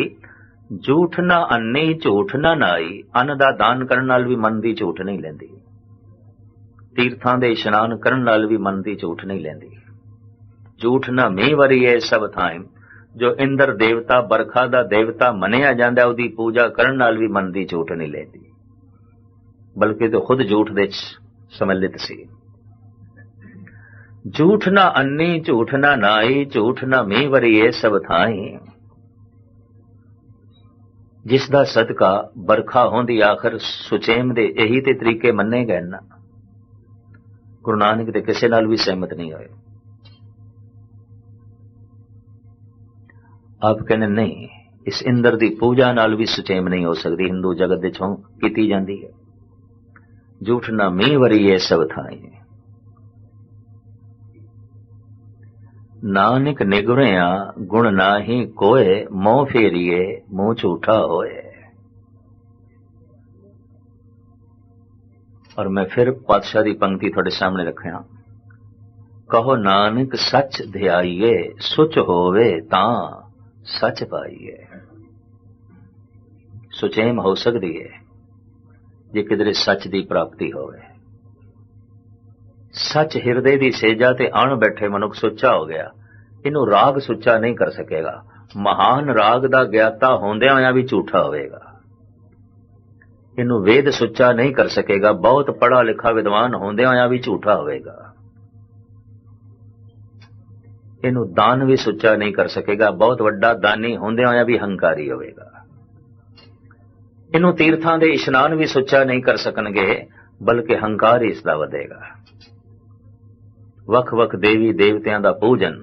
झूठ न अन्नी झूठ न नाई। अन्न ਦਾ ਦਾਨ ਕਰਨ ਨਾਲ ਵੀ ਮਨ ਦੀ ਝੂਠ ਨਹੀਂ ਲੈਂਦੀ, ਤੀਰਥਾਂ ਦੇ ਇਸ਼ਨਾਨ ਕਰਨ ਨਾਲ ਵੀ ਮਨ ਦੀ ਝੂਠ ਨਹੀਂ ਲੈਂਦੀ। ਝੂਠ ਨਾ ਮੀਂਹ ਵਰੀਏ ਸਭ ਥਾਈਂ, ਜੋ ਇੰਦਰ ਦੇਵਤਾ ਬਰਖਾ ਦਾ ਦੇਵਤਾ ਮੰਨਿਆ ਜਾਂਦਾ ਉਹਦੀ ਪੂਜਾ ਕਰਨ ਨਾਲ ਵੀ ਮਨ ਦੀ ਝੂਠ ਨਹੀਂ ਲੈਂਦੀ, ਬਲਕਿ ਤੇ ਖੁਦ ਝੂਠ ਦੇ ਸਮਲਿਤ ਸੀ। झूठ ना अन्नी झूठ ना नाई झूठ ना मींह वरीए सब थाई। जिस दा सदका बरखा होंदी आखिर सुचेम दे यही ते तरीके मन्ने गए ना। गुरु नानक दे किसे नाल भी सहमत नहीं होए। आप कहने नहीं, इस इंद्र दी पूजा नाल भी सुचेम नहीं हो सकती, हिंदू जगत दे चों कीती जांदी है। झूठ ना मींह वरीए सब थाई। नानक निगुरिया गुण नाही कोय मोह फेरिए मुंह झूठा होए। और मैं फिर पातशाह की पंक्ति थोड़े सामने रखा, कहो नानक सच ध्याइए सुच होवे तां सच पाइए। सुचेम हो सकती है जे किधरे सच की प्राप्ति होवे। सच हिरदे दी सेजा ते अण बैठे मनुख सुच्चा हो गया, इनू राग सुच्चा नहीं कर सकेगा। महान राग दा ज्ञाता होंदे होया भी झूठा होवेगा। इनू वेद सुच्चा नहीं कर सकेगा, बहुत पढ़ा लिखा विद्वान होंदे होया भी झूठा होवेगा। इनू दान भी सुच्चा नहीं कर सकेगा, बहुत वड्डा दानी होंदे होया भी हंकारी होवेगा। इनू तीर्थां दे इशनान भी सुच्चा नहीं कर सकणगे, बल्कि हंकार ही इसदा वधेगा। वख वख देवी देवतियां दा पूजन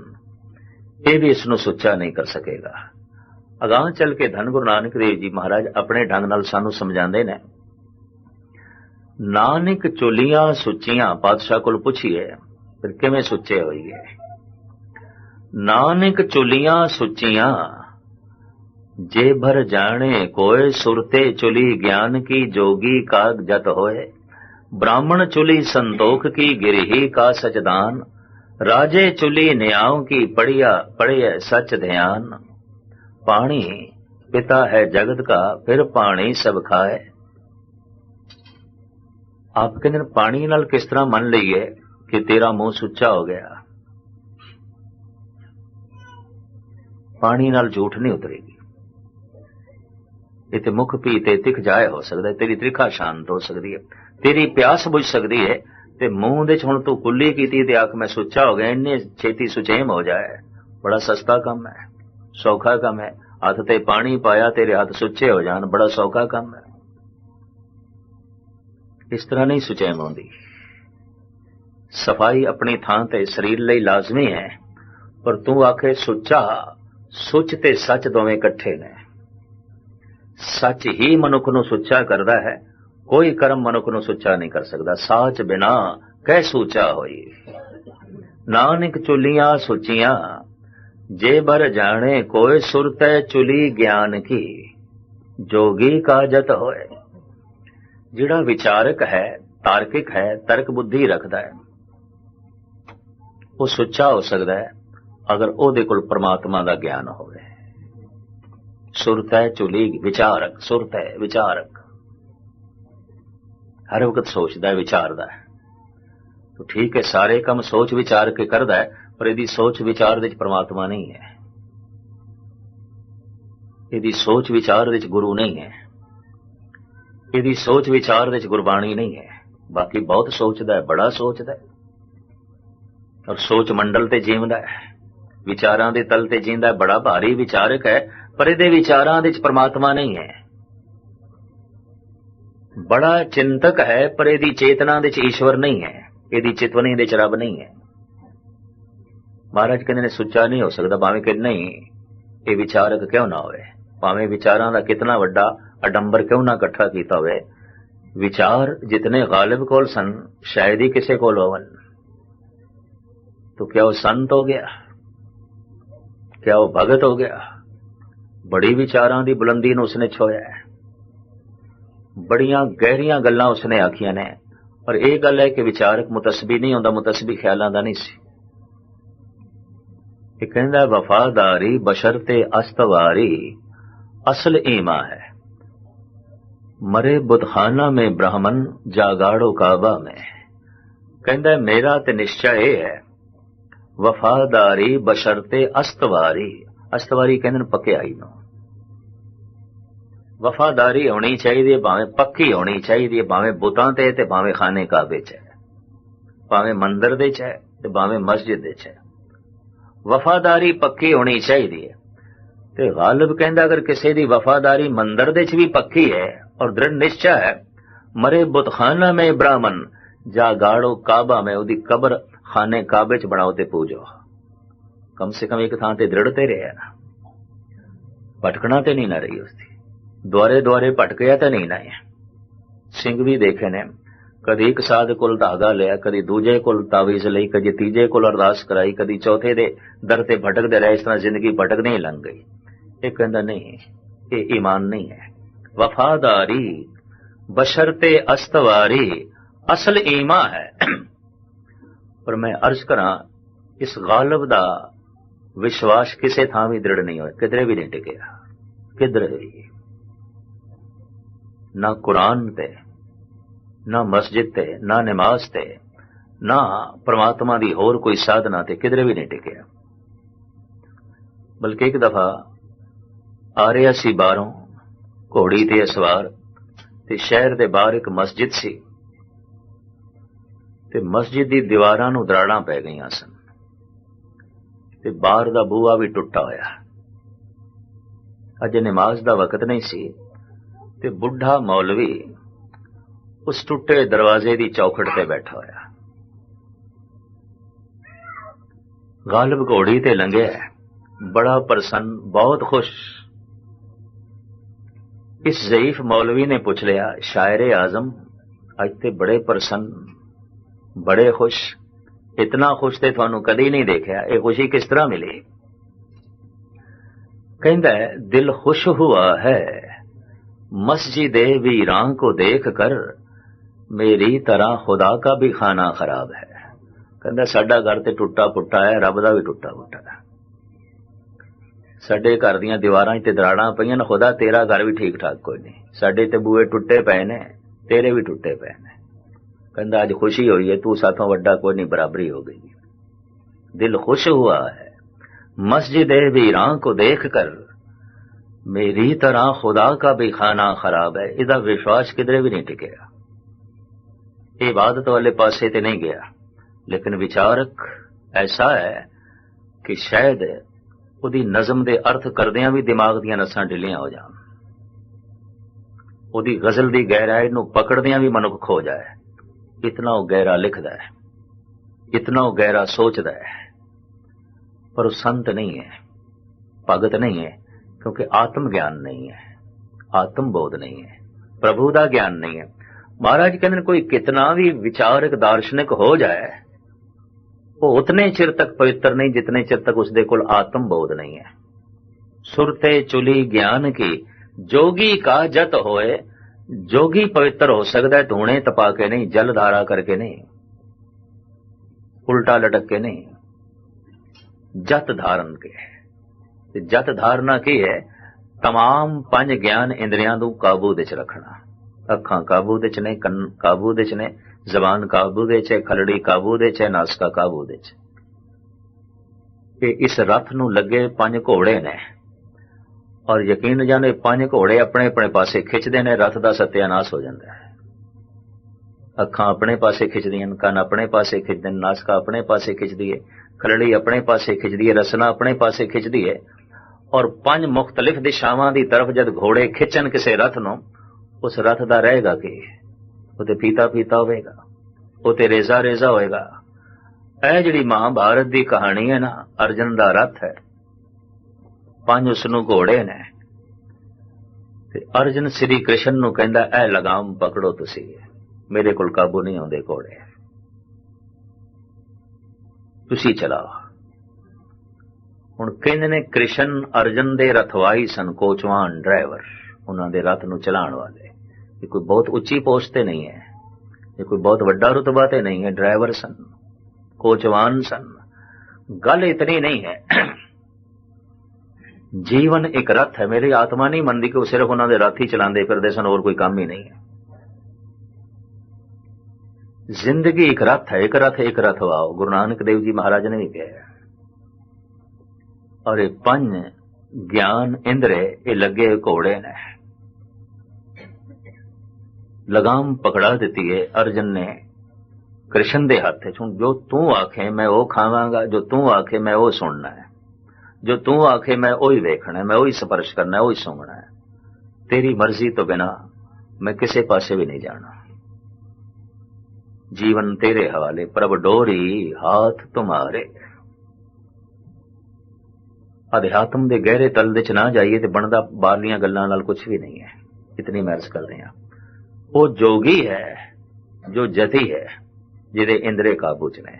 ये भी इसनू सुच्चा नहीं कर सकेगा। अगां चल के धन गुरु नानक देव जी महाराज अपने ढंग नाल सानू समझांदे ने। नानक चोलियां सुचियां, पातशाह कोल पुछिए फिर किवें सुच्चे होइए। नानक चोलियां सुचियां जे भर जाने कोय, सुरते चुली ज्ञान की जोगी काग जत होए। ब्राह्मण चुली संतोख की गिरही का सचदान, राजे चुली न्याव की पढ़िया सच ध्यान। पानी पिता है जगत का फिर पानी सब खाए। आप कहते हैं पानी नाल किस तरह मन लईए कि तेरा मुंह सुच्चा हो गया। पानी नाल झूठ नहीं उतरेगी। इते मुख पी ते तिख जाए हो सकता है, तेरी त्रिखा शांत हो सकती है, तेरी प्यास बुझ सकती है। ते मुंह दे हुण तू कुल्ली कीती ते आख मैं सुच्चा हो गया, इन्ने छेती सुचेम हो जाए। बड़ा सस्ता काम है, सौखा काम है। हथ ते पानी पाया तेरे हाथ सुच्चे हो जान, बड़ा सौखा काम है। इस तरह नहीं सुचेम होंदी। सफाई अपनी थां ते शरीर लई लाजमी है, पर तू आखे सुच्चा, सुच ते सच दोवें इकट्ठे ने। सच ही मनुख नूं सुच्चा करदा है, कोई कर्म मनुख नूं सुच्चा नहीं कर सकता। साच बिना कै सूचा होई। नानक चुलियां सुचियां जे बर जाने कोई, सुरतै चुली ज्ञान की जोगी का जत होए। जिहड़ा विचारक है, तार्किक है, तर्क बुद्धि रखदा है, वो सुच्चा हो सकता है अगर ओहदे कोल परमात्मा दा ज्ञान होवे। सुरतै चुली विचारक, सुरतै विचारक हर वक्त सोचता है, विचारदा है। तो ठीक है, सारे काम सोच विचार के करदा है, पर इहदी सोच विचार दे विच परमात्मा नहीं है, इहदी सोच विचार दे विच गुरु नहीं है, इहदी सोच विचार दे विच गुरबाणी नहीं है। बाकी बहुत सोचदा है, बड़ा सोचदा है, और सोच मंडल ते जीवदा है, विचारां दे तल ते जींदा है, बड़ा भारी विचारक है, पर इहदे विचारां दे विच परमात्मा नहीं है। बड़ा चिंतक है, पर इहदी चेतना दे विच ईश्वर नहीं है, इहदी चितवनी दे विच रब नहीं है। महाराज कहंदे ने सुच्चा नहीं हो सकदा, भावें कि नहीं ये विचारक क्यों ना होवे, भावें विचारां दा कितना वड्डा अडंबर क्यों ना इकट्ठा कीता होवे, विचार जितने गालिब कोल सन शायद ही किसे कोल होवन। तो क्या वो संत हो गया, क्या वो भगत हो गया? बड़ी विचारां दी बुलंदी नूं उसने छोया है, बड़ियां गहरियां गल्लां उसने आखियां ने। और ये गल है कि विचारक मुतसबी नहीं होंदा, मुतसबी ख्यालां दा नहीं सी। ये कहंदा वफादारी बशरते अस्तवारी असल ईमा है, मरे बुतखाना में ब्राह्मण जागाड़ो काबा में। कहंदा मेरा ते निश्चय है वफादारी बशरते अस्तवारी, अस्तवारी कहंदे ने पक्याई नूं। वफादारी होनी चाहिए, भावें पक्की होनी चाहिए, भावें बुतां ते ते भावें खाने काबे च है, भावें मंदिर दे च है ते भावें मस्जिद दे च है। वफादारी पक्की होनी चाहिए। ते गालिब कहंदा अगर किसी दी वफादारी मंदिर दे च भी पक्की है और दृढ़ निश्चय है, मरे बुतखाना में ब्राह्मण जा गाड़ो काबा में, उदी कबर खाने काबे च बनाओ ते पूजो। कम से कम एक थां ते दृढ़ ते रहे ना, भटकना ते नहीं ना रही उसकी, द्वारे द्वारे भटकया तो नहीं ना है। सिंह भी देखे ने, कदी एक साध कोल धागा लिया, कदी दूजे कोल तावीज लई, कदी तीजे कोल अरदास कराई, कदी चौथे दे दर ते भटकदे रहे। इस तरह जिंदगी भटकदी ही लंघ गई। ये कहंदा नहीं, ये ईमान नहीं है। वफादारी बशरते अस्तवारी असल ईमा है। पर मैं अर्ज करा, इस गालिब दा विश्वास किसे थां भी दृढ़ नहीं होया, किधरे भी नहीं टिकया, किधरे भी ना कुरान ते, ना मस्जिद ते, ना नमाज ते, ना परमात्मा दी होर कोई साधना ते किधरे भी नहीं टिकया। बल्कि एक दफा आ रहा सी बाहरों घोड़ी ते असवार, ते शहर दे बाहर एक मस्जिद सी, ते मस्जिद दी दीवारां नूं दराड़ां पै गईयां सन, ते बाहर दा बूहा भी टुटा होया। अज नमाज दा वक्त नहीं सी, ते बुढ़ा मौलवी उस टुटे दरवाजे दी चौखट ते बैठा होया। गालिब घोड़ी ते लंघिया, बड़ा प्रसन्न, बहुत खुश। इस ज़ईफ मौलवी ने पूछ लिया, शायर आजम अज ते बड़े प्रसन्न, बड़े खुश, इतना खुश ते थानू कदी नहीं देखा, ये खुशी किस तरह मिली? कहंदा है दिल खुश हुआ है मस्जिद वीरान को देख कर, मेरी तरह खुदा का भी खाना खराब है। कहंदा साडा घर ते टुटा पुट्टा है, रब दा भी टुटा पुट्टा है। साडे घर दीयां दीवारां ते दराड़ां पईयां ने, खुदा तेरा घर भी ठीक ठाक कोई नहीं, साडे ते बूहे टुटे पे ने, तेरे भी टुटे पे ने। कहंदा अज खुशी हुई है, तू साथों वड्डा कोई नहीं, बराबरी हो गई। दिल खुश हुआ है मस्जिद वीरान को देख कर, मेरी तरह खुदा का भी खाना खराब है। इहदा विश्वास किधरे भी नहीं टिकया, इबादत वाले पासे ते नहीं गया। लेकिन विचारक ऐसा है कि शायद उहदी नज़म दे अर्थ करदियां भी दिमाग दीयां नसां ढिलियां हो जान, उहदी गजल दी गहराई नूं पकड़दियां भी मनुख खो जाए। इतना वो गहरा लिखदा है, इतना वो गहरा सोचदा है, पर वो संत नहीं है, भगत नहीं है, क्योंकि आत्म ज्ञान नहीं है, आत्म बोध नहीं है, प्रभु दा ज्ञान नहीं है। महाराज कहते कोई कितना भी विचारक दार्शनिक हो जाए, वो उतने चिर तक पवित्र नहीं जितने चिर तक उसदे कोल आत्म बोध नहीं है। सुरते चुली ज्ञान की जोगी का जत होए, जोगी पवित्र हो सकता है धूणे तपा के नहीं, जल धारा करके नहीं, उल्टा लटक के नहीं, जत धारण के। जत धारणा की है, तमाम पंज ज्ञान इंद्रियां नूं काबू दे च रखना। अखां काबू दे च ने, कन काबू दे च ने, जबान काबू दे च, खलड़ी काबू दे च, नासका काबू दे च। कि इस रथ नूं लगे 5 घोड़े ने और यकीन जाने 5 घोड़े अपने अपने पासे खिंचते हैं, रथ का सत्यानाश हो जाता है। अखां अपने पासे खिंचदियां, कन अपने पासे खिंचते, नासका अपने पासे खिंचदी है, खलड़ी अपने पासे खिंचदी है, रसना अपने पासे खिंचदी है। और 5 मुख्तलिफ दिशावां की तरफ जब घोड़े खिंचन किसी रथ नूं, उस रथ का रहेगा कि उते फीता फीता होगा, उते रेजा रेजा होएगा। ਇਹ ਜਿਹੜੀ महाभारत की कहानी है ना, अर्जन का रथ है, 5 उसनूं घोड़े ने, ते अर्जन श्री कृष्ण नूं कहंदा ऐ लगाम पकड़ो, तुसी मेरे कोल काबू नहीं आउंदे घोड़े, तुसी चलाओ। हुण कहंदे ने कृष्ण अर्जन दे रथवाई सन, कोचवान ड्राइवर, उन्हां दे रथ नूं चलाउण वाले। ये कोई बहुत उच्ची पोस्ट ते नहीं है, ये कोई बहुत वड्डा रुतबा ते नहीं है, ड्राइवर सन, कोचवान सन। गल इतनी नहीं है, जीवन एक रथ है। मेरी आत्मा नहीं मनती कि वो सिर्फ उन्होंने रथ ही चलाते फिरते सन, और कोई काम ही नहीं है। जिंदगी एक रथ है, एक रथ वाओ, गुरु नानक देव जी महाराज ने भी कहा। और ये 5 ज्ञान इंद्रे ये लगे घोड़े ने, लगाम पकड़ा दी है अर्जन ने कृष्ण दे हाथ। जो तू आखे मैं वो खावांगा, जो तू आखे मैं वो सुनना है, जो तू आखे मैं वही वेखना है, मैं वही स्पर्श करना है, वही सूंघना है। तेरी मर्जी तो बिना मैं किसी पासे भी नहीं जाना, जीवन तेरे हवाले, प्रभ डोरी हाथ तुम्हारे। अध्यात्म दे गहरे तल दे च ना जाइए तो बनदा बाहरलियां गल्लां नाल कुछ भी नहीं है। इतनी मैं अर्ज कर रही हां, वो जोगी है जो जति है, जिदे इंद्रे काबू च ने।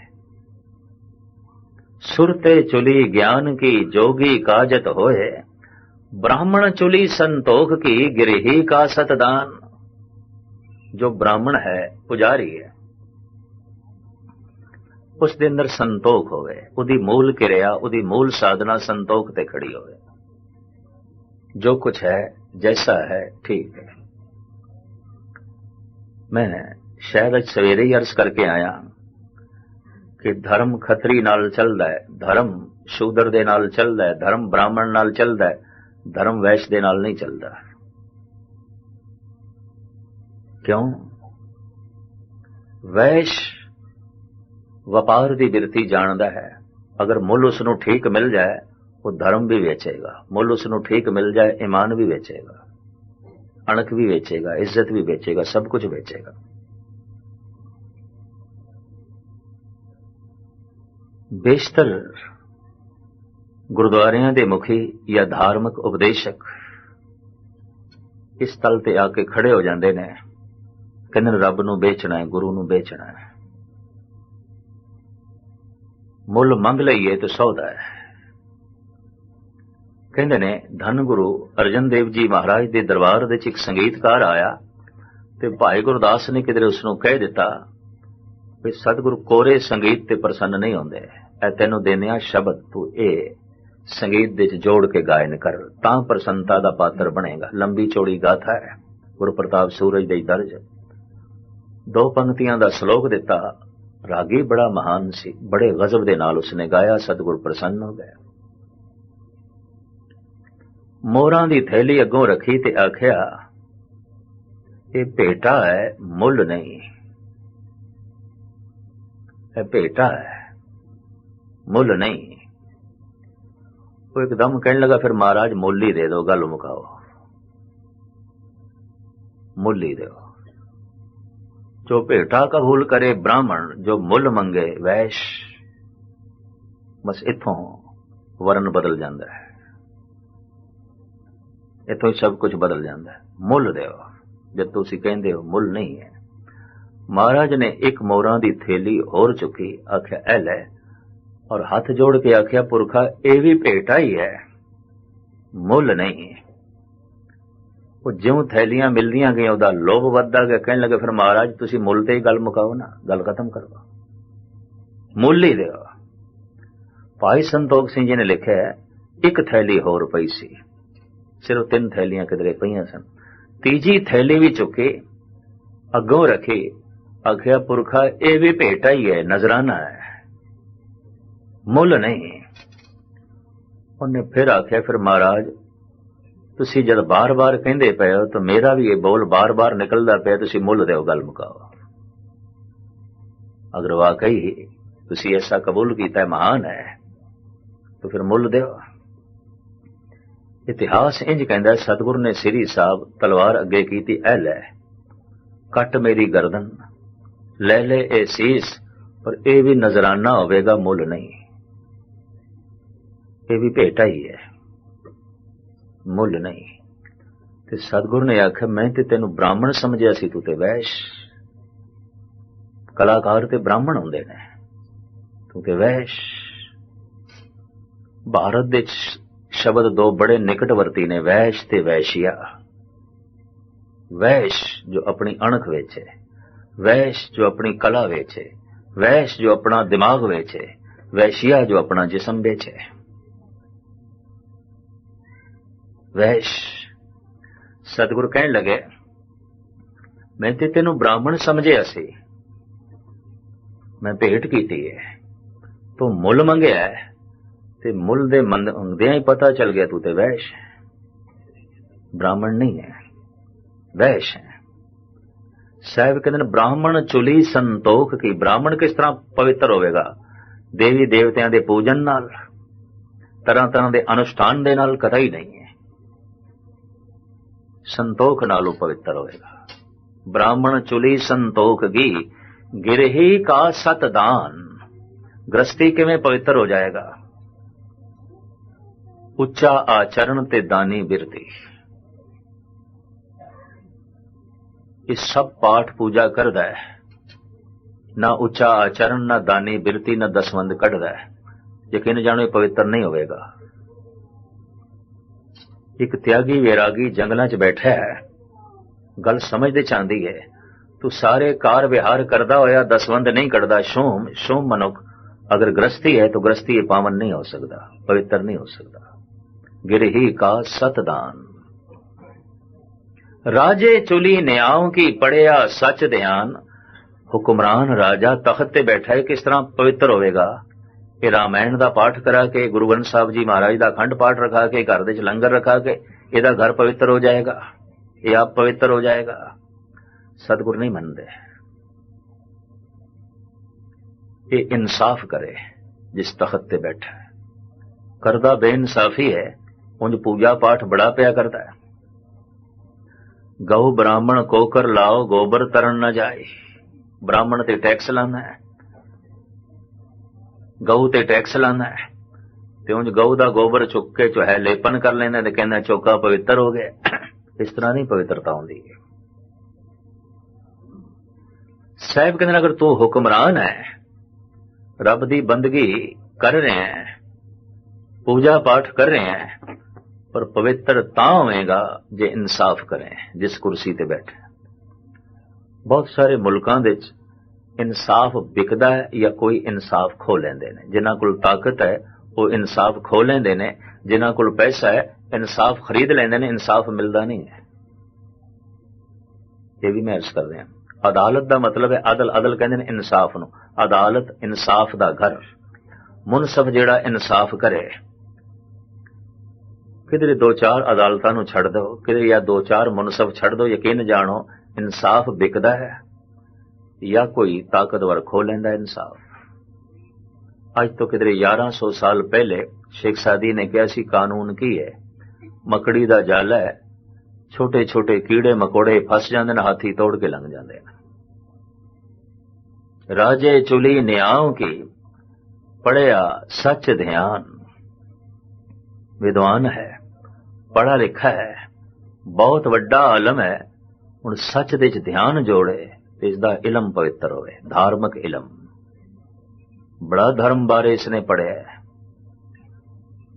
सुरते चुली ज्ञान की जोगी काजत होए, ब्राह्मण चुली संतोख की गिरही का सतदान। जो ब्राह्मण है, पुजारी है, उस दे अंदर संतोख होवे, उदी मूल किरिया, उदी मूल साधना संतोख ते खड़ी होवे। जो कुछ है जैसा है ठीक है। मैं शायद अज सवेरे ही अर्ज करके आया कि धर्म खतरी नाल चलदा है, धर्म शूदर दे नाल चलदा है, धर्म ब्राह्मण नाल चलदा है, धर्म वैश्य दे नाल नहीं चलदा। क्यों? वैश्य वपार दी बिरती जानदा है, अगर मुल उसनूं ठीक मिल जाए वो धर्म भी बेचेगा, मुल उसनूं ठीक मिल जाए ईमान भी बेचेगा, अणक भी बेचेगा, इज्जत भी बेचेगा, सब कुछ बेचेगा। बेशतर गुरुद्वारियां दे मुखी या धार्मिक उपदेशक इस तल ते आके खड़े हो जाते ने, कहते रब नूं बेचना है, गुरु नूं बेचना है, मुल मंग लईए तो सौदा है। कहते ने धन गुरु अर्जन देव जी महाराज के दरबार दे एक संगीतकार आया ते भाई गुरदास ने किधरे उसनूं कह दिता भी सतगुरु कोरे संगीत ते प्रसन्न नहीं होंदे, ऐ तैनूं देने शब्द, तू ए संगीत दे जोड़ के गायन कर, तां प्रसन्नता दा पात्र बनेगा। लंबी चौड़ी गाथा है, गुरु प्रताप सूरज दे दर्ज 2 पंक्तियां दा श्लोक दिता। रागी बड़ा महान सी, बड़े गजब दे नाल उसने गाया, सतगुरु प्रसन्न हो गया। मोरां दी थैली अगों रखी ते आख्या ये भेटा है मुल नहीं, ये भेटा है मुल नहीं। वो एकदम कहने लगा फिर महाराज मुल ही दे दो, गल मुकाओ, मुल ही दो। जो भेटा कबूल करे ब्राह्मण, जो मुल मंगे वैश्य। बस इथों वर्ण बदल जाता है, इथों ही सब कुछ बदल जाता है। मुल दो, जब तुसी कहंदे हो मुल नहीं है। महाराज ने एक मोरां दी थैली होर चुकी, आख्या ऐ लै, और हाथ जोड़ के आख्या पुरखा ये भी भेटा ही है, मुल नहीं। वो ज्यों थैलियां मिलदियां गईयां उहदा लोभ वधदा गया। कहने लगे फिर महाराज तुसी मुल ते ही गल मुकाओ ना, गल खत्म करो, मुल ही दो। भाई संतोख सिंह जी ने लिखा है एक थैली होर पई सी, सिर्फ 3 थैलियां किधरे पईयां सन। तीजी थैली भी चुकी अगों रखी, आख्या पुरखा ये भी भेटा ही है, नजराना है, मुल नहीं। ਉਹਨੇ ਫਿਰ ਆਖਿਆ, ਫਿਰ ਮਹਾਰਾਜ ਤੁਸੀਂ ਜਦ ਬਾਰ-ਬਾਰ ਕਹਿੰਦੇ ਪਏ ਹੋ ਤਾਂ ਮੇਰਾ ਵੀ ਇਹ ਬੋਲ ਬਾਰ-ਬਾਰ ਨਿਕਲਦਾ ਪਿਆ, ਤੁਸੀਂ ਮੁੱਲ ਦਿਓ, ਗੱਲ ਮੁਕਾਓ। ਅਗਰ ਵਾਕਈ ਤੁਸੀਂ ਐਸਾ ਕਬੂਲ ਕੀਤਾ ਮਹਾਨ ਹੈ ਤਾਂ ਫਿਰ ਮੁੱਲ ਦਿਓ। ਇਤਿਹਾਸ ਇੰਜ ਕਹਿੰਦਾ, ਸਤਿਗੁਰੂ ਨੇ ਸ੍ਰੀ ਸਾਹਿਬ ਤਲਵਾਰ ਅੱਗੇ ਕੀਤੀ, ਐ ਲੈ ਕੱਟ ਮੇਰੀ ਗਰਦਨ, ਲੈ ਲੈ ਇਹ ਸੀਸ, ਪਰ ਇਹ ਵੀ ਨਜ਼ਰਾਨਾ ਹੋਵੇਗਾ, ਮੁੱਲ ਨਹੀਂ, ਇਹ ਵੀ ਭੇਟਾ ਹੀ ਹੈ, ਮੁੱਲ ਨਹੀਂ। ਤੇ ਸਤਿਗੁਰੂ ਨੇ ਆਖਿਆ, ਮੈਂ ਤੇ ਤੈਨੂੰ ਬ੍ਰਾਹਮਣ ਸਮਝਿਆ ਸੀ, ਤੂੰ ਤੇ ਵੈਸ਼। ਕਲਾਕਾਰ ਤੇ ਬ੍ਰਾਹਮਣ ਹੁੰਦੇ ਨੇ, ਤੂੰ ਤੇ ਵੈਸ਼। ਭਾਰਤ ਦੇ ਸ਼ਬਦ ਦੋ ਬੜੇ ਨਿਕਟਵਰਤੀ ਨੇ, ਵੈਸ਼ ਤੇ ਵੈਸ਼ੀਆ। ਵੈਸ਼ ਜੋ ਆਪਣੀ ਅਣਖ ਵਿੱਚ ਹੈ, ਵੈਸ਼ ਜੋ ਆਪਣੀ ਕਲਾ ਵਿੱਚ ਹੈ, ਵੈਸ਼ ਜੋ ਆਪਣਾ ਦਿਮਾਗ ਵਿੱਚ ਹੈ, ਵੈਸ਼ੀਆ ਜੋ ਆਪਣਾ ਜਿਸਮ ਵਿੱਚ ਹੈ। ਵੈਸ਼। ਸਤਿਗੁਰੂ ਕਹਿਣ ਲੱਗੇ, ਮੈਂ ਤੇ ਤੈਨੂੰ ਬ੍ਰਾਹਮਣ ਸਮਝਿਆ ਸੀ, ਮੈਂ ਭੇਟ ਕੀਤੀ ਹੈ, ਤੂੰ ਮੁੱਲ ਮੰਗਿਆ ਹੈ, ਤੇ ਮੁੱਲ ਦੇ ਮੰਗਦਿਆਂ ਹੀ ਪਤਾ ਚੱਲ ਗਿਆ ਤੂੰ ਤੇ ਵੈਸ਼ ਹੈ, ਬ੍ਰਾਹਮਣ ਨਹੀਂ ਹੈ, ਵੈਸ਼ ਹੈ। ਸਾਹਿਬ ਕਹਿੰਦੇ ਨੇ, ਬ੍ਰਾਹਮਣ ਚੁਲੀ ਸੰਤੋਖ ਕੀ। ਬ੍ਰਾਹਮਣ ਕਿਸ ਤਰ੍ਹਾਂ ਪਵਿੱਤਰ ਹੋਵੇਗਾ? ਦੇਵੀ ਦੇਵਤਿਆਂ ਦੇ ਪੂਜਨ ਨਾਲ, ਤਰ੍ਹਾਂ ਤਰ੍ਹਾਂ ਦੇ ਅਨੁਸ਼ਠਾਨ ਦੇ ਨਾਲ ਕਤਈ ਨਹੀਂ ਹੈ। ਸੰਤੋਖ ਨਾਲ ਉਹ ਪਵਿੱਤਰ ਹੋਵੇਗਾ। ਬ੍ਰਾਹਮਣ ਚੁਲੀ ਸੰਤੋਖ ਗੀ, ਗਿਰਹੀ ਕਾ ਸਤਦਾਨ। ਗ੍ਰਸਤੀ ਕਿਵੇਂ ਪਵਿੱਤਰ ਹੋ ਜਾਏਗਾ? ਉੱਚਾ ਆਚਰਣ ਤੇ ਦਾਨੀ ਬਿਰਤੀ। ਇਹ ਸਭ ਪਾਠ ਪੂਜਾ ਕਰਦਾ ਹੈ, ਨਾ ਉੱਚਾ ਆਚਰਣ, ਨਾ ਦਾਨੀ ਬਿਰਤੀ, ਨਾ ਦਸਵੰਦ ਕੱਢਦਾ ਹੈ, ਯਕੀਨ ਜਾਣੋ ਇਹ ਪਵਿੱਤਰ ਨਹੀਂ ਹੋਵੇਗਾ। ਇੱਕ ਤਿਆਗੀ ਵੈਰਾਗੀ ਜੰਗਲਾਂ 'ਚ ਬੈਠਾ ਹੈ, ਗੱਲ ਸਮਝਦੇ ਚਾਹੁੰਦੀ ਹੈ, ਤੂੰ ਸਾਰੇ ਕਾਰ ਵਿਹਾਰ ਕਰਦਾ ਹੋਇਆ ਦਸਵੰਦ ਨਹੀਂ ਕੱਢਦਾ, ਸ਼ੋਮ ਮਨੁੱਖ ਅਗਰ ਗ੍ਰਸਤੀ ਹੈ ਤਾਂ ਗ੍ਰਸਤੀ ਇਹ ਪਾਵਨ ਨਹੀਂ ਹੋ ਸਕਦਾ, ਪਵਿੱਤਰ ਨਹੀਂ ਹੋ ਸਕਦਾ। ਗਿਰਹੀ ਕਾ ਸਤਦਾਨ। ਰਾਜੇ ਚੁਲੀ ਨਿਆਉ ਕੀ, ਪੜਿਆ ਸੱਚ ਧਿਆਨ। ਹੁਕਮਰਾਨ ਰਾਜਾ ਤਖਤ ਤੇ ਬੈਠਾ ਹੈ, ਕਿਸ ਤਰ੍ਹਾਂ ਪਵਿੱਤਰ ਹੋਵੇਗਾ? ਇਹ ਰਾਮਾਇਣ ਦਾ ਪਾਠ ਕਰਾ ਕੇ, ਗੁਰੂ ਗ੍ਰੰਥ ਸਾਹਿਬ ਜੀ ਮਹਾਰਾਜ ਦਾ ਅਖੰਡ ਪਾਠ ਰਖਾ ਕੇ, ਘਰ ਦੇ ਵਿੱਚ ਲੰਗਰ ਰਖਾ ਕੇ ਇਹਦਾ ਘਰ ਪਵਿੱਤਰ ਹੋ ਜਾਏਗਾ, ਇਹ ਆਪ ਪਵਿੱਤਰ ਹੋ ਜਾਏਗਾ। ਸਤਿਗੁਰ ਨਹੀਂ ਮੰਨਦੇ। ਇਹ ਇਨਸਾਫ ਕਰੇ ਜਿਸ ਤਖਤ ਤੇ ਬੈਠਾ ਹੈ, ਕਰਦਾ ਬੇਇਨਸਾਫੀ ਹੈ, ਉਂਝ ਪੂਜਾ ਪਾਠ ਬੜਾ ਪਿਆ ਕਰਦਾ ਹੈ। ਗਊ ਬ੍ਰਾਹਮਣ ਕੋਕਰ ਲਾਓ, ਗੋਬਰ ਤਰਨ ਨਾ ਜਾਏ। ਬ੍ਰਾਹਮਣ ਤੇ ਟੈਕਸ ਲਾਣਾ ਹੈ, ਗਊ ਤੇ ਟੈਕਸ ਲਾਣਾ ਹੈ, ਤੇ ਉਂਝ ਗਊ ਦਾ ਗੋਬਰ ਚੁੱਕ ਕੇ ਜੋ ਹੈ ਲੇਪਨ ਕਰ ਲੈਂਦਾ ਤੇ ਕਹਿੰਦਾ ਚੌਕਾ ਪਵਿੱਤਰ ਹੋ ਗਿਆ। ਇਸ ਤਰ੍ਹਾਂ ਨਹੀਂ ਪਵਿੱਤਰਤਾ ਹੁੰਦੀ। ਸਾਹਿਬ ਕਹਿੰਦੇ ਅਗਰ ਤੂੰ ਹੁਕਮਰਾਨ ਹੈ, ਰੱਬ ਦੀ ਬੰਦਗੀ ਕਰ ਰਹੇ ਹੈ, ਪੂਜਾ ਪਾਠ ਕਰ ਰਹੇ ਹੈ, ਪਰ ਪਵਿੱਤਰ ਤਾਂ ਹੋਵੇਗਾ ਜੇ ਇਨਸਾਫ ਕਰੇ ਜਿਸ ਕੁਰਸੀ ਤੇ ਬੈਠੇ। ਬਹੁਤ ਸਾਰੇ ਮੁਲਕਾਂ ਦੇ ਵਿੱਚ ਇਨਸਾਫ ਵਿਕਦਾ ਹੈ ਜਾਂ ਕੋਈ ਇਨਸਾਫ ਖੋ ਲੈਂਦੇ ਨੇ। ਜਿਨ੍ਹਾਂ ਕੋਲ ਤਾਕਤ ਹੈ ਉਹ ਇਨਸਾਫ ਖੋ ਲੈਂਦੇ ਨੇ, ਜਿਨ੍ਹਾਂ ਕੋਲ ਪੈਸਾ ਹੈ ਇਨਸਾਫ ਖਰੀਦ ਲੈਂਦੇ ਨੇ, ਇਨਸਾਫ ਮਿਲਦਾ ਨਹੀਂ ਹੈ। ਇਹ ਵੀ ਮੈਂ ਅਰਜ਼ ਕਰ ਰਿਹਾ। ਅਦਾਲਤ ਦਾ ਮਤਲਬ ਹੈ ਅਦਲ। ਅਦਲ ਕਹਿੰਦੇ ਨੇ ਇਨਸਾਫ ਨੂੰ। ਅਦਾਲਤ ਇਨਸਾਫ ਦਾ ਘਰ। ਮੁਨਸਫ ਜਿਹੜਾ ਇਨਸਾਫ ਕਰੇ, ਕਿਧਰੇ ਦੋ ਚਾਰ ਅਦਾਲਤਾਂ ਨੂੰ ਛੱਡ ਦਿਓ, ਕਿਧਰੇ ਜਾਂ ਦੋ ਚਾਰ ਮੁਨਸਫ ਛੱਡ ਦਿਓ, ਯਕੀਨ ਜਾਣੋ ਇਨਸਾਫ ਵਿਕਦਾ ਹੈ ਜਾਂ ਕੋਈ ਤਾਕਤਵਰ ਖੋ ਲੈਂਦਾ ਇਨਸਾਫ। ਅੱਜ ਤੋਂ ਕਿਧਰੇ 1100 ਸਾਲ ਪਹਿਲੇ ਸ਼ੇਖ ਸਾਦੀ ਨੇ ਕਿਹਾ ਸੀ ਕਾਨੂੰਨ ਕੀ ਹੈ? ਮਕੜੀ ਦਾ ਜਾਲਾ ਹੈ, ਛੋਟੇ ਛੋਟੇ ਕੀੜੇ ਮਕੌੜੇ ਫਸ ਜਾਂਦੇ ਨੇ, ਹਾਥੀ ਤੋੜ ਕੇ ਲੰਘ ਜਾਂਦੇ ਨੇ। ਰਾਜੇ ਚੁਲੀ ਨਿਆਉ ਕੀ, ਪੜਿਆ ਸੱਚ ਧਿਆਨ। ਵਿਦਵਾਨ ਹੈ, ਪੜ੍ਹਾ ਲਿਖਾ ਹੈ, ਬਹੁਤ ਵੱਡਾ ਆਲਮ ਹੈ, ਹੁਣ ਸੱਚ ਦੇ ਵਿੱਚ ਧਿਆਨ ਜੋੜੇ ਤੇ ਇਸ ਦਾ ਇਲਮ ਪਵਿੱਤਰ ਹੋਵੇ, ਧਾਰਮਿਕ ਇਲਮ। ਬੜਾ ਧਰਮ ਬਾਰੇ ਇਸਨੇ ਪੜ੍ਹਿਆ,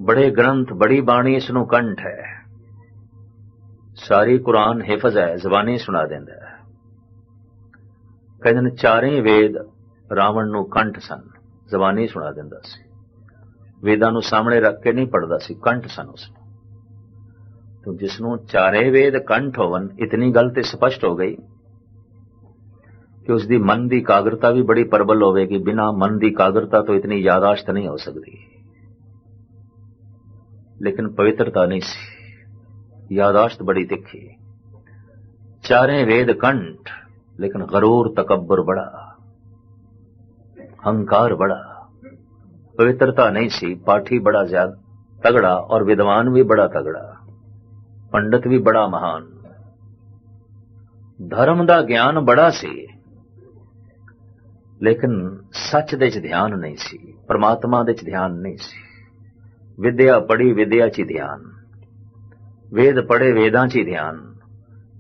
ਬੜੇ ਗ੍ਰੰਥ, ਬੜੀ ਬਾਣੀ ਇਸ ਨੂੰ ਕੰਠ ਹੈ, ਸਾਰੀ ਕੁਰਾਨ ਹਿਫਜ਼ ਹੈ, ਜ਼ਬਾਨੀ ਸੁਣਾ ਦਿੰਦਾ ਹੈ। ਕਹਿੰਦੇ ਨੇ ਚਾਰੇ ਵੇਦ ਰਾਵਣ ਨੂੰ ਕੰਠ ਸਨ, ਜ਼ਬਾਨੀ ਸੁਣਾ ਦਿੰਦਾ ਸੀ। ਵੇਦਾਂ ਨੂੰ ਸਾਹਮਣੇ ਰੱਖ ਕੇ ਨਹੀਂ ਪੜ੍ਹਦਾ ਸੀ, ਕੰਠ ਸਨ ਉਸ ਨੂੰ। तो जिसनों चारे वेद कंठ होवन, इतनी गल ते स्पष्ट हो गई कि उसकी मन की एकाग्रता भी बड़ी प्रबल होगी। बिना मन की एकाग्रता तो इतनी यादाश्त नहीं हो सकती। लेकिन पवित्रता नहीं सी। यादाश्त बड़ी तिखी, चारें वेद कंठ, लेकिन गरूर तकब्बुर बड़ा, हंकार बड़ा। पवित्रता नहीं सी। पाठी बड़ा ज्यादा तगड़ा और विद्वान भी बड़ा तगड़ा, पंडित भी बड़ा महान। धर्म दा ज्ञान बड़ा सी, लेकिन सच दे च ध्यान नहीं सी, परमात्मा दे च ध्यान नहीं सी। विद्या पढ़ी विद्या च ध्यान, वेद पढ़े वेदां च ध्यान,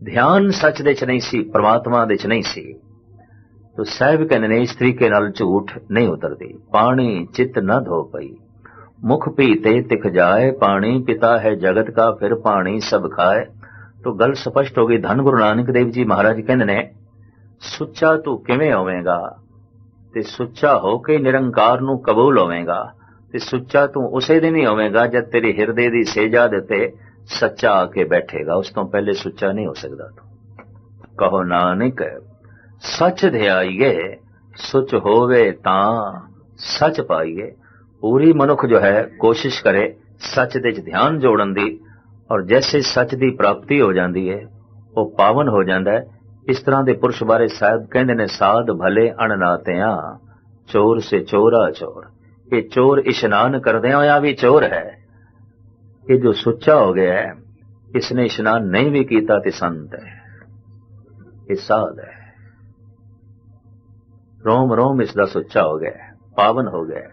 ध्यान सच दे च नहीं सी, परमात्मा दे च नहीं सी। तो साहिब कहने ने इस तरीके नाल झूठ नहीं उतरदी। पानी चित न धो पई, मुख पीते तिख जाए, पानी पिता है जगत का, फिर पानी सब खाए। तो गल स्पष्ट हो गई। धन गुरु नानक देव जी महाराज कहने ने, सुच्चा तू किवें होवेगा, ते सुच्चा होके निरंकार नू कबूल होवेगा, ते सुच्चा तू उसे दिन ही होवेगा जब तेरे हिरदे दी सेजा दे ते सच्चा आके बैठेगा। उस तो पहले सुच्चा नहीं हो सकता। तू कहो नानक सच ध्याइए, सुच होवे तां सच पाइए। पूरी मनुख जो है कोशिश करे सच दे च ध्यान जोड़न दी, और जैसे सच दी प्राप्ति हो जाती है वो पावन हो जाता है। इस तरह के पुरुष बारे साहब कहते ने, साध भले अणनातियां, चोर से चोरा चोर। ये चोर इशनान करदे होया भी चोर है। ये जो सुच्चा हो गया है, इसने इशनान नहीं भी कीता ते संत है, ये साध है। रोम रोम इसका सुच्चा हो गया, पावन हो गया,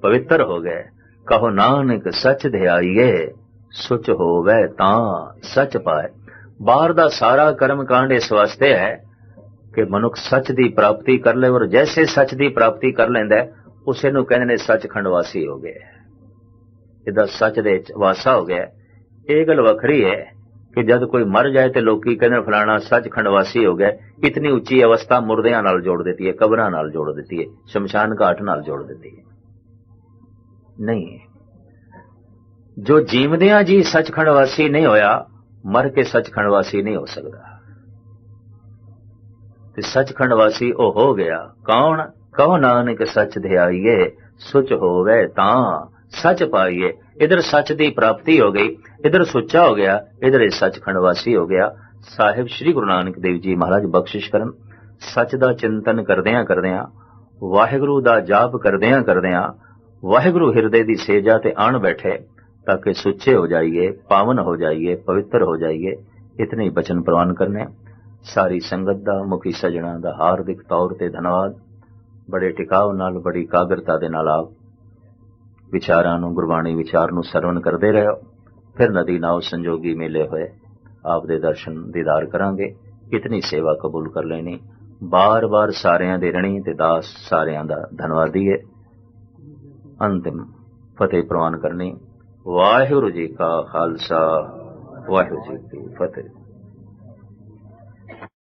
पवित्र हो गया। कहो नानक सच ध्याइए, सुच होवे तां सच पाए। बाहर दा सारा कर्म कांड इस वास्ते है कि मनुख सच दी प्राप्ति कर ले, और जैसे सच दी प्राप्ति कर लेंदा है उसे नूं कहंदे ने सचखंड वासी हो गया, इहदा सच दे वासा हो गया। ये गल वखरी है कि जब कोई मर जाए तो लोकी कहंदे फलाना सचखंड वासी हो गया। इतनी उच्ची अवस्था मुर्दियां नाल जोड़ देती है, कबरां नाल जोड़ देती है, शमशान घाट नाल जोड़ देती है। नहीं, जो जीवदियां जी सचखंड वासी नहीं होया, मर के सचखंड वासी नहीं हो सकता। सचखंड वासी ओ हो गया कौन? कहो नानक सच ध्याइए, सुच होवे तां सच पाइए। इधर सच दी प्राप्ति हो गई, इधर सुच्चा हो गया, इधर सचखंड वासी हो गया। साहिब श्री गुरु नानक देव जी महाराज बख्शिश करन, सच दा चिंतन करदियां करदियां, वाहिगुरु दा जाप करदियां करदियां, वाहिगुरु हिरदे दी सेजा ते आण बैठे, ताकि सुच्चे हो जाइए, पावन हो जाइए, पवित्र हो जाइए। इतने ही बचन प्रवान करने। सारी संगत दा, मुखी सजना दा हार्दिक तौर ते धन्यवाद। बड़े टिकाव नाल, बड़ी कागरता दे नाल आप विचारां नूं, गुरबाणी विचार नूं सरवण करदे रहो। फिर नदी नाव संजोगी मिले हुए आप दे दर्शन दीदार करांगे। इतनी सेवा कबूल कर लेनी। बार बार सारियां दे रणी ते दास सारियां दा धन्नवादी है। अंतिम फतेह प्रवान करनी। वाहिगुरु जी का खालसा, वाहिगुरु जी की फतेह।